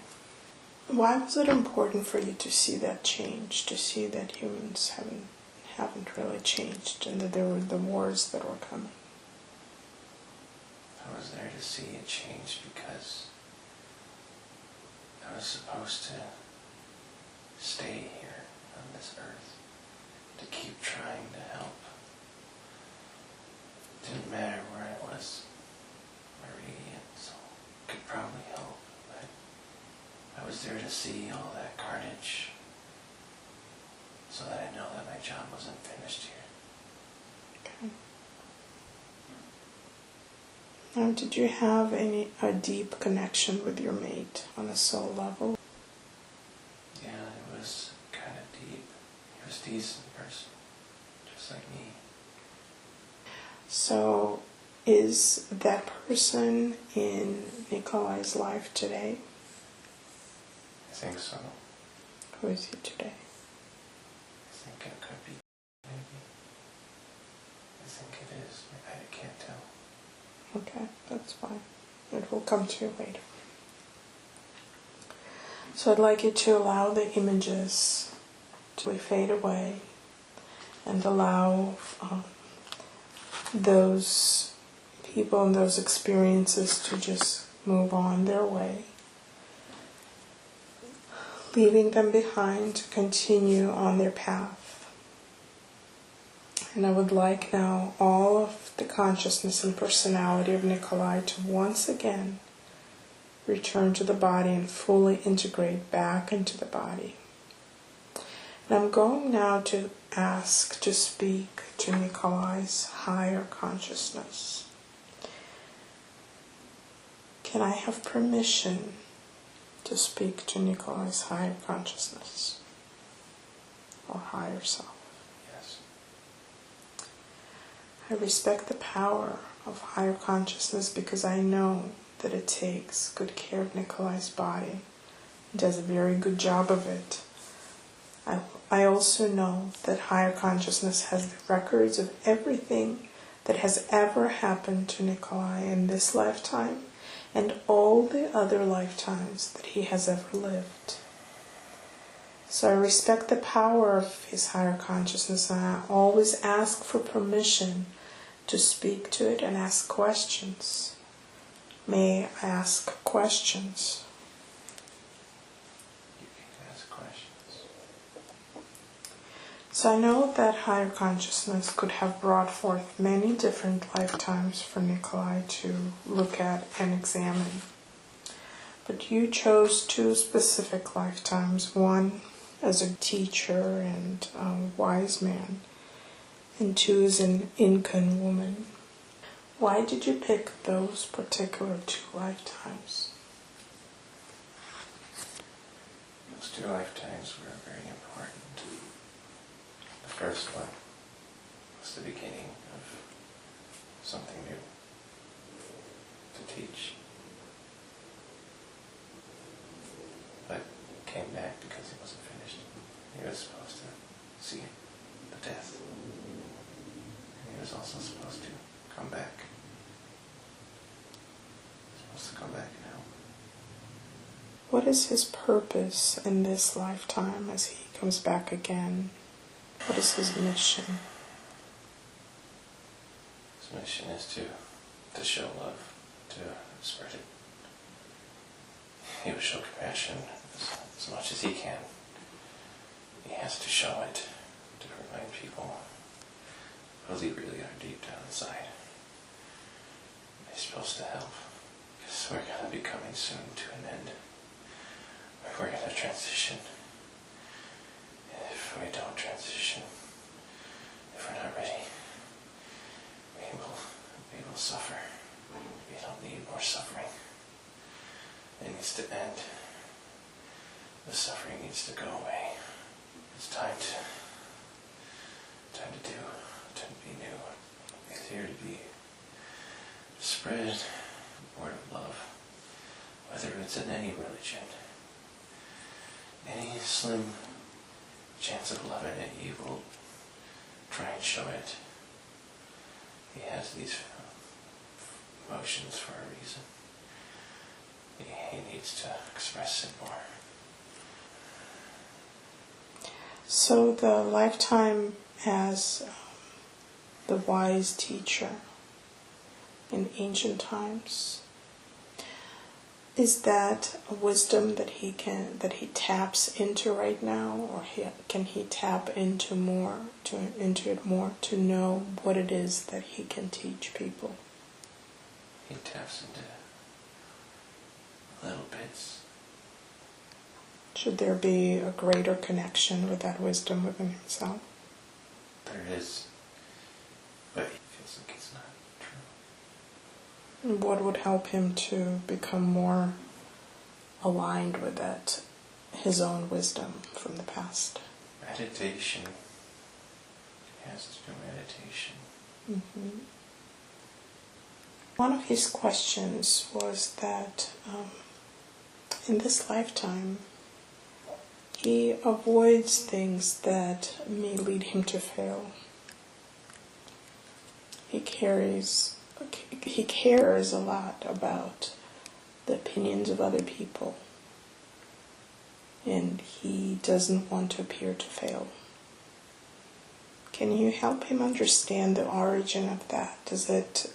Why was it important for you to see that change, to see that humans haven't really changed and that there were the wars that were coming? I was there to see it change because I was supposed to stay here on this earth, to keep trying to help. It didn't matter where I was, my radiance could probably help, but I was there to see all that carnage so that I know that my job wasn't finished here. Okay. Now, did you have a deep connection with your mate on a soul level? Yeah, it was kind of deep. He was a decent person, just like me. So, is that person in Nikolai's life today? I think so. Who is he today? I think it could be, maybe. I think it is. I can't tell. Okay, that's fine. It will come to you later. So I'd like you to allow the images to fade away and allow those people and those experiences to just move on their way, leaving them behind to continue on their path. And I would like now all of the consciousness and personality of Nikolai to once again return to the body and fully integrate back into the body. And I'm going now to ask to speak to Nikolai's higher consciousness. Can I have permission to speak to Nikolai's higher consciousness or higher self? Yes. I respect the power of higher consciousness because I know that it takes good care of Nikolai's body. It does a very good job of it. I also know that higher consciousness has the records of everything that has ever happened to Nikolai in this lifetime and all the other lifetimes that he has ever lived. So I respect the power of his higher consciousness, and I always ask for permission to speak to it and ask questions. May I ask questions? You can ask questions. So I know that higher consciousness could have brought forth many different lifetimes for Nikolai to look at and examine. But you chose 2 specific lifetimes, one as a teacher and wise man, and 2 as an Incan woman. Why did you pick those particular 2 lifetimes? Those 2 lifetimes were very important. The first one was the beginning of something new to teach. But came back because he wasn't finished. He was supposed to see the death. And he was also supposed to come back. He was supposed to come back and help. What is his purpose in this lifetime as he comes back again? What is his mission? His mission is to show love, to spread it. He will show compassion as much as he can. He has to show it to remind people who they really are deep down inside. He's supposed to help, because we're going to be coming soon to an end. We're going to transition. And if we don't transition, if we're not ready, we will suffer. We don't need more suffering. It needs to end. The suffering needs to go away. It's time to be new. It's here to spread the word of love, whether it's in any religion. Any slim chance of loving it, he will try and show it. He has these emotions for a reason. He needs to express it more. So the lifetime as the wise teacher in ancient times, is that a wisdom that he taps into right now, or can he tap into it more to know what it is that he can teach people? He taps into little bits. Should there be a greater connection with that wisdom within himself? There is, but he feels like it's not true. What would help him to become more aligned with that, his own wisdom from the past? Meditation. He has to do meditation. Mm-hmm. One of his questions was that in this lifetime, he avoids things that may lead him to fail. He cares a lot about the opinions of other people, and he doesn't want to appear to fail. Can you help him understand the origin of that? Does it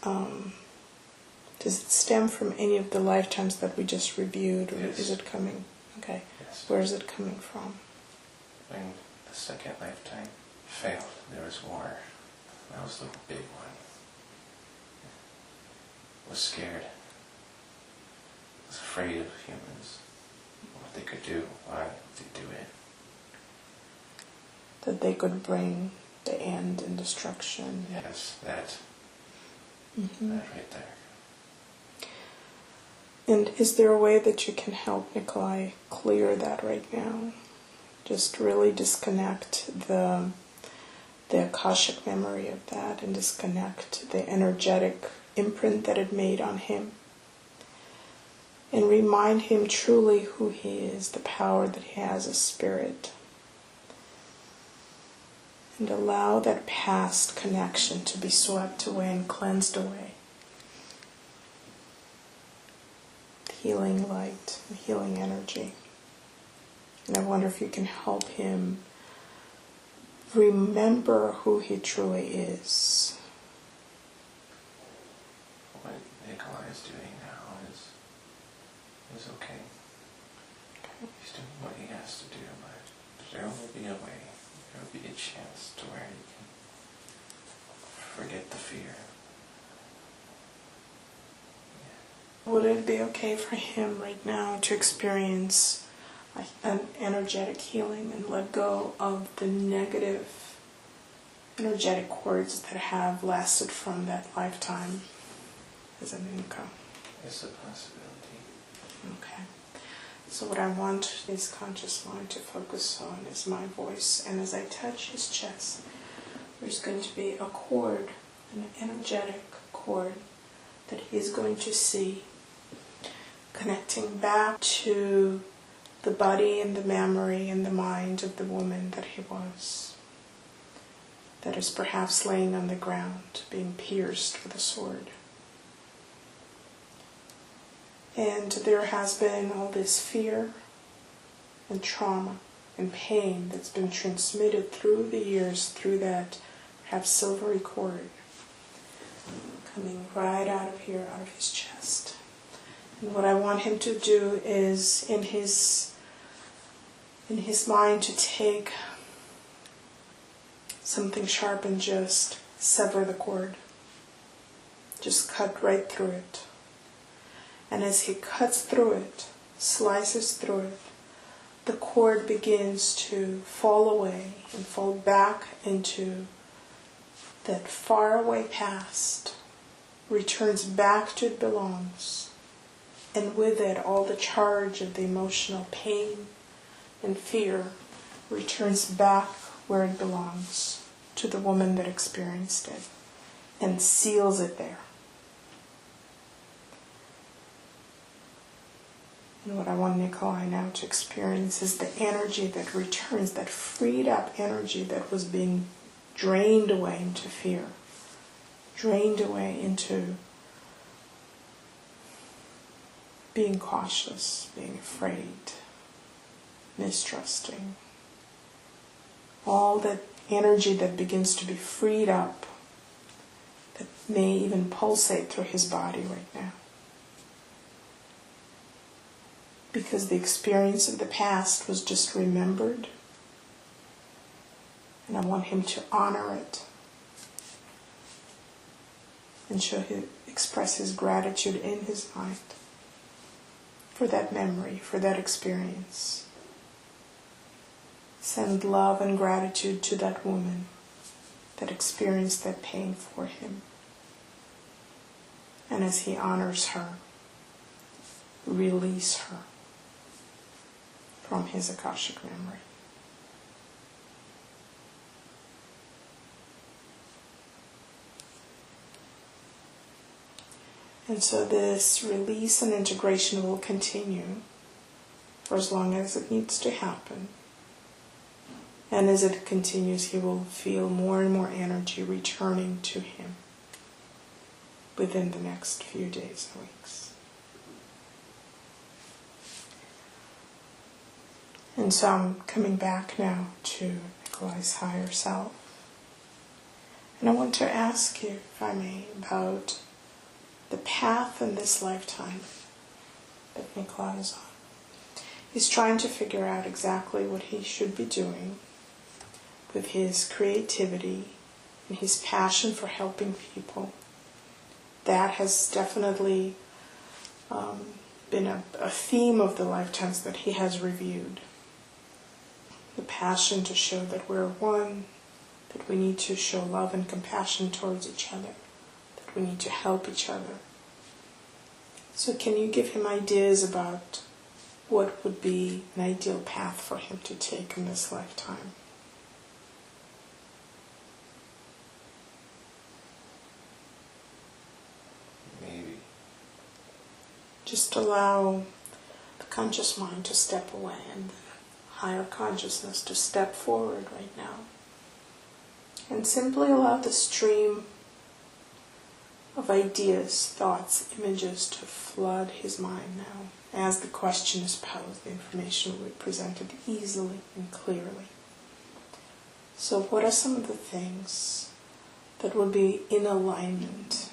stem from any of the lifetimes that we just reviewed, or Yes. is it coming? Okay. Yes. Where is it coming from? When the second lifetime failed, there was war. That was the big one. Was scared. Was afraid of humans. What they could do. Why they do it. That they could bring the end and destruction. Yes, that. Mm-hmm. That right there. And is there a way that you can help Nikolai clear that right now? Just really disconnect the Akashic memory of that and disconnect the energetic imprint that it made on him. And remind him truly who he is, the power that he has as spirit. And allow that past connection to be swept away and cleansed away. Healing light, healing energy. And I wonder if you can help him remember who he truly is. What Nikolai is doing now is okay. He's doing what he has to do, but there will be a way. There will be a chance to where he can forget the fear. Would it be okay for him right now to experience an energetic healing and let go of the negative energetic cords that have lasted from that lifetime as an income? It's a possibility. Okay. So what I want his conscious mind to focus on is my voice. And as I touch his chest, there's going to be a cord, an energetic cord, that he's going to see connecting back to the body and the memory and the mind of the woman that he was, that is perhaps laying on the ground, being pierced with a sword. And there has been all this fear and trauma and pain that's been transmitted through the years, through that perhaps silvery cord, coming right out of here, out of his chest. And what I want him to do is, in his mind, to take something sharp and just sever the cord. Just cut right through it. And as he cuts through it, slices through it, the cord begins to fall away and fall back into that faraway past, returns back to it belongs. And with it, all the charge of the emotional pain and fear returns back where it belongs, to the woman that experienced it, and seals it there. And what I want Nikolai now to experience is the energy that returns, that freed up energy that was being drained away into fear, drained away into being cautious, being afraid, mistrusting. All that energy that begins to be freed up, that may even pulsate through his body right now. Because the experience of the past was just remembered, and I want him to honor it and express his gratitude in his mind for that memory, for that experience. Send love and gratitude to that woman that experienced that pain for him. And as he honors her, release her from his Akashic memory. And so this release and integration will continue for as long as it needs to happen. And as it continues, he will feel more and more energy returning to him within the next few days and weeks. And so I'm coming back now to Nikolai's higher self. And I want to ask you, if I may, about the path in this lifetime that Nikolai is on. He's trying to figure out exactly what he should be doing with his creativity and his passion for helping people. That has definitely been a theme of the lifetimes that he has reviewed. The passion to show that we're one, that we need to show love and compassion towards each other, that we need to help each other. So can you give him ideas about what would be an ideal path for him to take in this lifetime? Maybe. Just allow the conscious mind to step away and the higher consciousness to step forward right now. And simply allow the stream of ideas, thoughts, images to flood his mind now. As the question is posed, the information will be presented easily and clearly. So what are some of the things that would be in alignment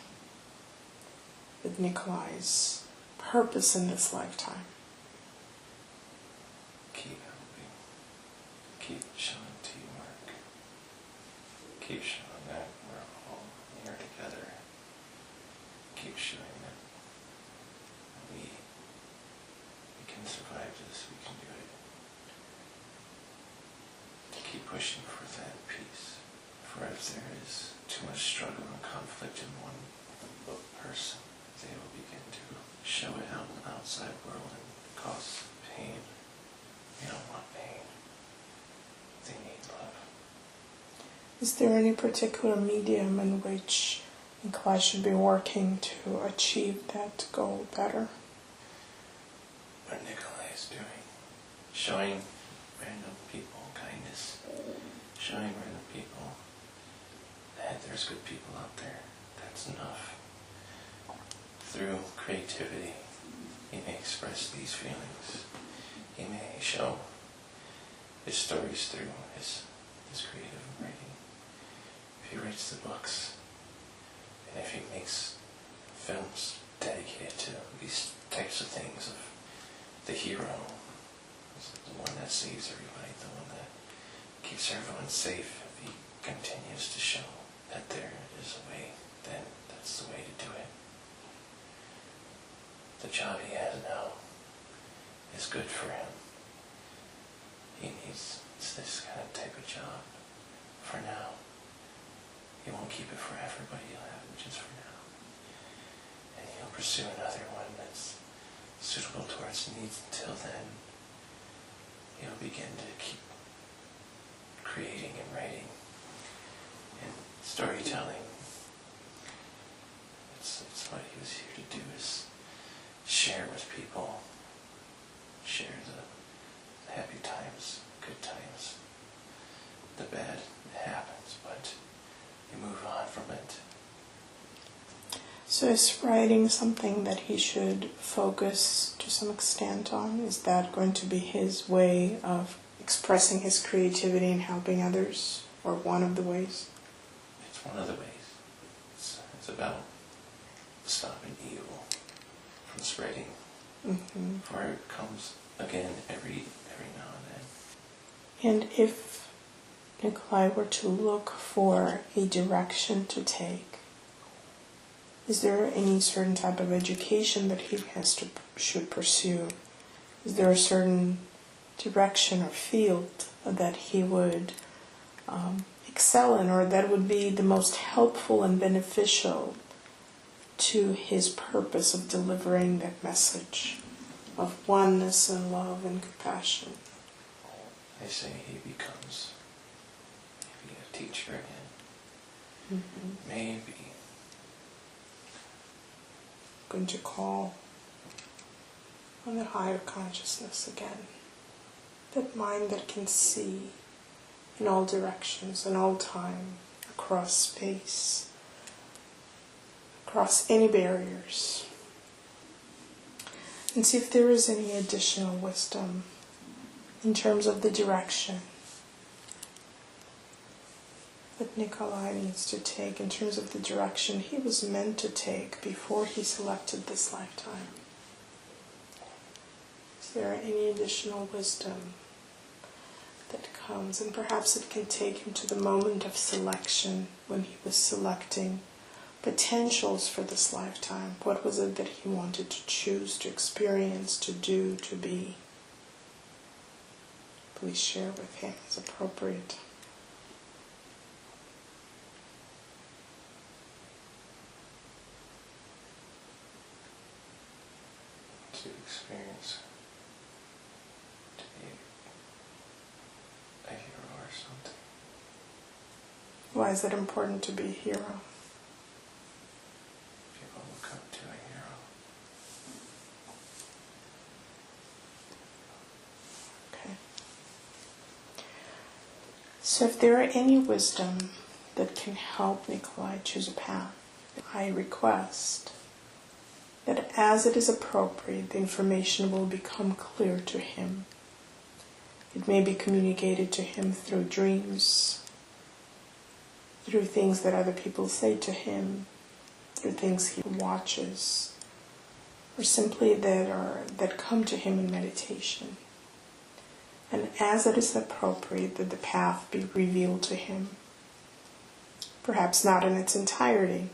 with Nikolai's purpose in this lifetime? Keep helping. Keep showing teamwork. Keep showing that we're all here together. Keep showing that we can survive this, we can do it. To keep pushing for that peace. For if there is too much struggle and conflict in one person, they will begin to show it out in the outside world and cause pain. They don't want pain. They need love. Is there any particular medium in which Nikolai should be working to achieve that goal better? What Nikolai is doing, showing random people kindness, showing random people that there's good people out there. That's enough. Through creativity, he may express these feelings. He may show his stories through his creative writing. If he writes the books, and if he makes films dedicated to these types of things of the hero, the one that saves everybody, the one that keeps everyone safe, if he continues to show that there is a way, then that's the way to do it. The job he has now is good for him. He needs this kind of type of job for now. He won't keep it forever, but he'll have it just for now. And he'll pursue another one that's suitable towards needs. Until then, he'll begin to keep creating and writing and storytelling. It's what he was here to do, is share with people, share the happy times, good times. The bad happens, but you move on from it. So is writing something that he should focus to some extent on? Is that going to be his way of expressing his creativity and helping others, or one of the ways? It's one of the ways. It's about stopping evil from spreading. Mm-hmm. For it comes again every now and then. And if Nikolai were to look for a direction to take, is there any certain type of education that he should pursue? Is there a certain direction or field that he would excel in, or that would be the most helpful and beneficial to his purpose of delivering that message of oneness and love and compassion. They say he becomes maybe a teacher again. Maybe. Going to call on the higher consciousness again. That mind that can see in all directions, in all time, across space, across any barriers. And see if there is any additional wisdom in terms of the direction that Nikolai needs to take, in terms of the direction he was meant to take before he selected this lifetime. Is there any additional wisdom that comes? And perhaps it can take him to the moment of selection when he was selecting potentials for this lifetime. What was it that he wanted to choose, to experience, to do, to be? Please share with him as appropriate. To experience, to be a hero or something. Why is it important to be a hero? People look up to a hero. Okay. So if there are any wisdom that can help Nikolai choose a path, I request that as it is appropriate, the information will become clear to him. It may be communicated to him through dreams, through things that other people say to him, through things he watches, or simply that come to him in meditation. And as it is appropriate, that the path be revealed to him. Perhaps not in its entirety,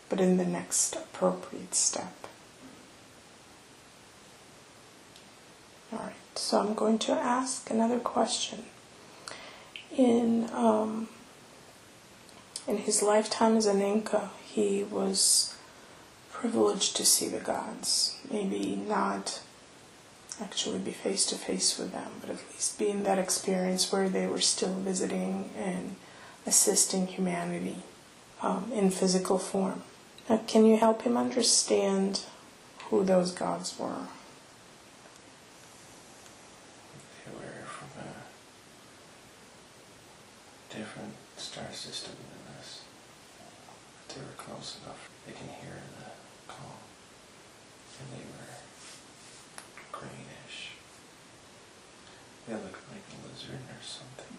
but in the next appropriate step. Alright, so I'm going to ask another question. In his lifetime as an Inca, he was privileged to see the gods. Maybe not actually be face to face with them, but at least be in that experience where they were still visiting and assisting humanity in physical form. Now, can you help him understand who those gods were? They were from a different star system than us. But they were close enough. They can hear the call. And they were greenish. They looked like a lizard or something.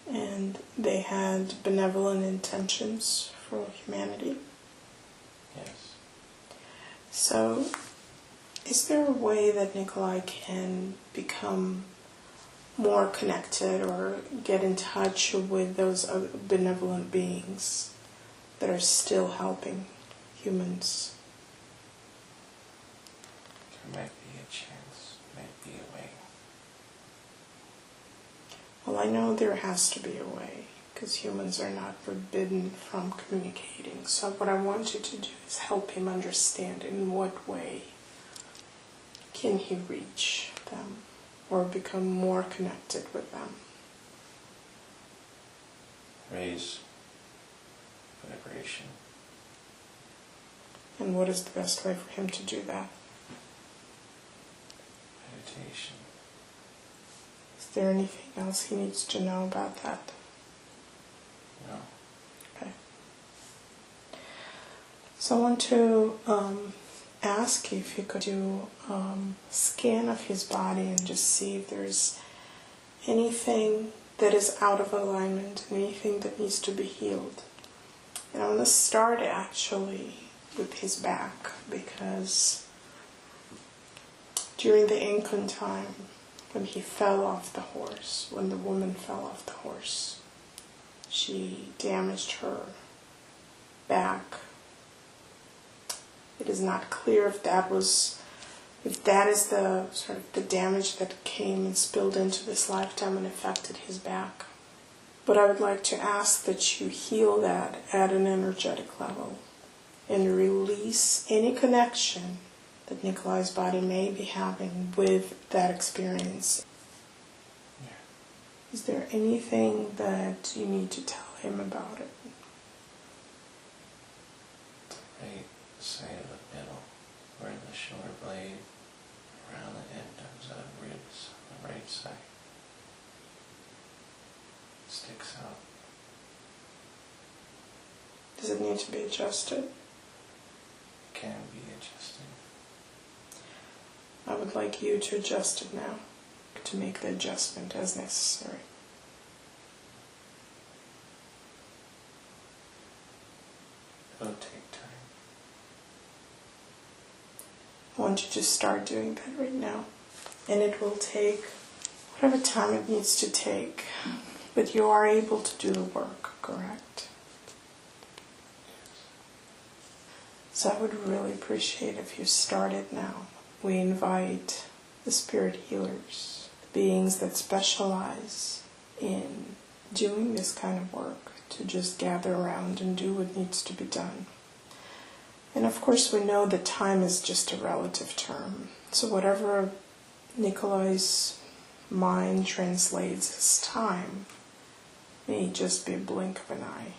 And they had benevolent intentions for humanity. Yes. So, is there a way that Nikolai can become more connected or get in touch with those other benevolent beings that are still helping humans? There might be a chance, might be a way. Well, I know there has to be a way, because humans are not forbidden from communicating. So what I want you to do is help him understand in what way can he reach them or become more connected with them. Raise vibration. And what is the best way for him to do that? Meditation. Is there anything else he needs to know about that? No. Okay. So I want to ask you if you could do a scan of his body and just see if there's anything that is out of alignment, anything that needs to be healed. And I'm going to start actually with his back, because during the Incan time, when he fell off the horse, when the woman fell off the horse, she damaged her back. It is not clear if that is the sort of the damage that came and spilled into this lifetime and affected his back. But I would like to ask that you heal that at an energetic level and release any connection that Nikolai's body may be having with that experience. Yeah. Is there anything that you need to tell him about it? The right side of the middle, where the shoulder blade around the end of the ribs, the right side, sticks out. Does it need to be adjusted? Can be adjusted. I would like you to adjust it now, to make the adjustment as necessary. It'll take time. I want you to start doing that right now. And it will take whatever time it needs to take. But you are able to do the work, correct? So I would really appreciate if you started now. We invite the spirit healers, beings that specialize in doing this kind of work, to just gather around and do what needs to be done. And of course we know that time is just a relative term. So whatever Nikolai's mind translates as time may just be a blink of an eye.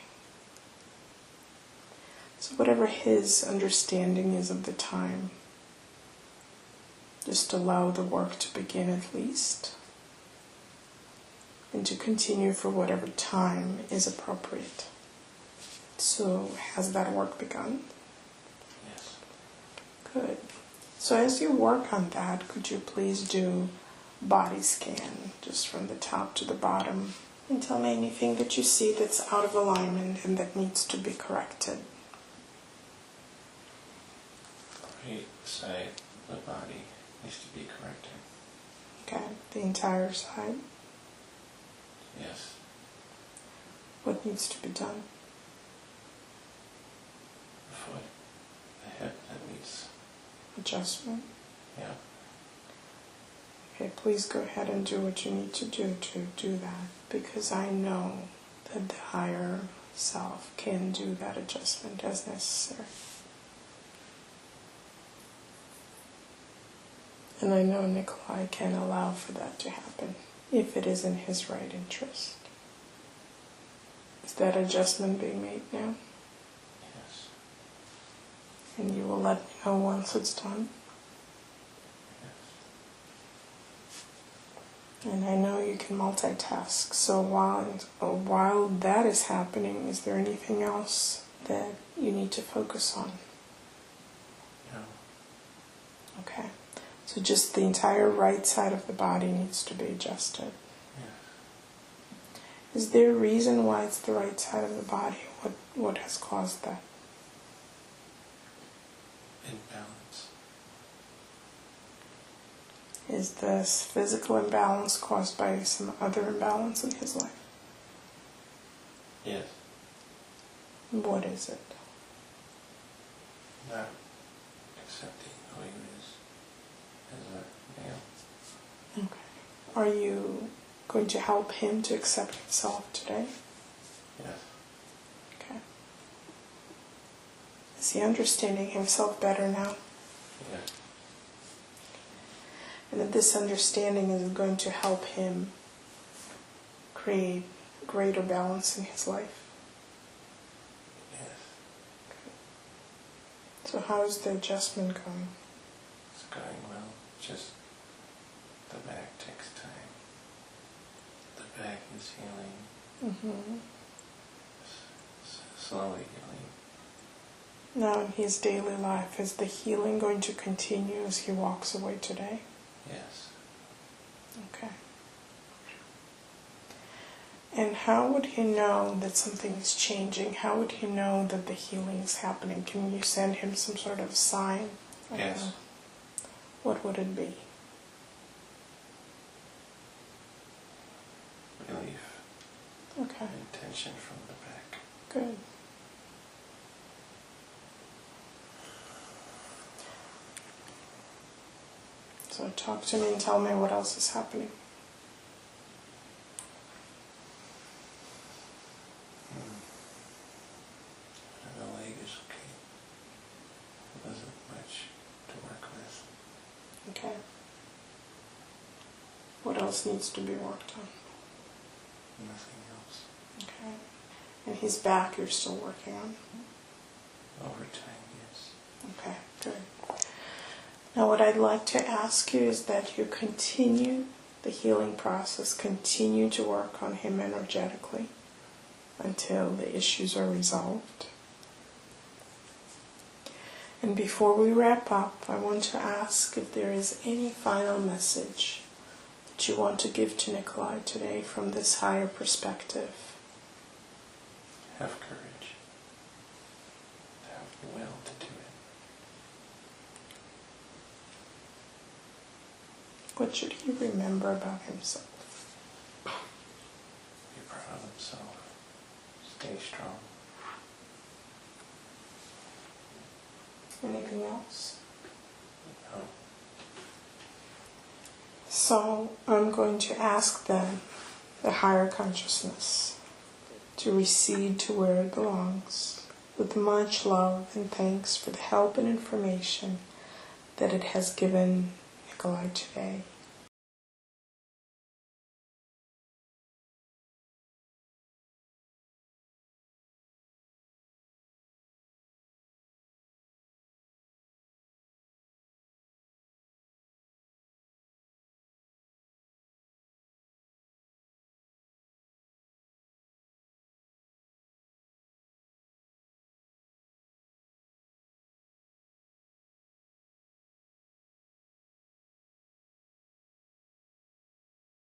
So whatever his understanding is of the time, just allow the work to begin at least, and to continue for whatever time is appropriate. So has that work begun? Yes. Good. So as you work on that, could you please do body scan, just from the top to the bottom, and tell me anything that you see that's out of alignment and that needs to be corrected. Right side of the body needs to be corrected. Okay, the entire side. Yes. What needs to be done? The foot, the hip, that needs Adjustment. Yeah. Okay, please go ahead and do what you need to do that, because I know that the higher self can do that adjustment as necessary. And I know Nikolai can allow for that to happen if it is in his right interest. Is that adjustment being made now? Yes. And you will let me know once it's done? Yes. And I know you can multitask, so while that is happening, is there anything else that you need to focus on? No. Okay. So just the entire right side of the body needs to be adjusted. Yes. Is there a reason why it's the right side of the body? What has caused that? Imbalance. Is this physical imbalance caused by some other imbalance in his life? Yes. What is it? Not accepting who he is as a male. Okay. Are you going to help him to accept himself today? Yes. Okay. Is he understanding himself better now? Yes. And that this understanding is going to help him create greater balance in his life? Yes. So how is the adjustment going? It's going well. Just the back takes time. The back is healing. Mm-hmm. Slowly healing. Now in his daily life, is the healing going to continue as he walks away today? Yes. Okay. And how would he know that something is changing? How would he know that the healing is happening? Can you send him some sort of sign? Yes. What would it be? Relief. Okay. And tension from the back. Good. So talk to me and tell me what else is happening. Okay. What else needs to be worked on? Nothing else. Okay. And his back you're still working on? Over time, yes. Okay, good. Now what I'd like to ask you is that you continue the healing process, continue to work on him energetically until the issues are resolved. And before we wrap up, I want to ask if there is any final message that you want to give to Nikolai today from this higher perspective. Have courage. Have the will to do it. What should he remember about himself? Be proud of himself. Stay strong. Anything else? No. So I'm going to ask then the higher consciousness to recede to where it belongs, with much love and thanks for the help and information that it has given Nikolai today.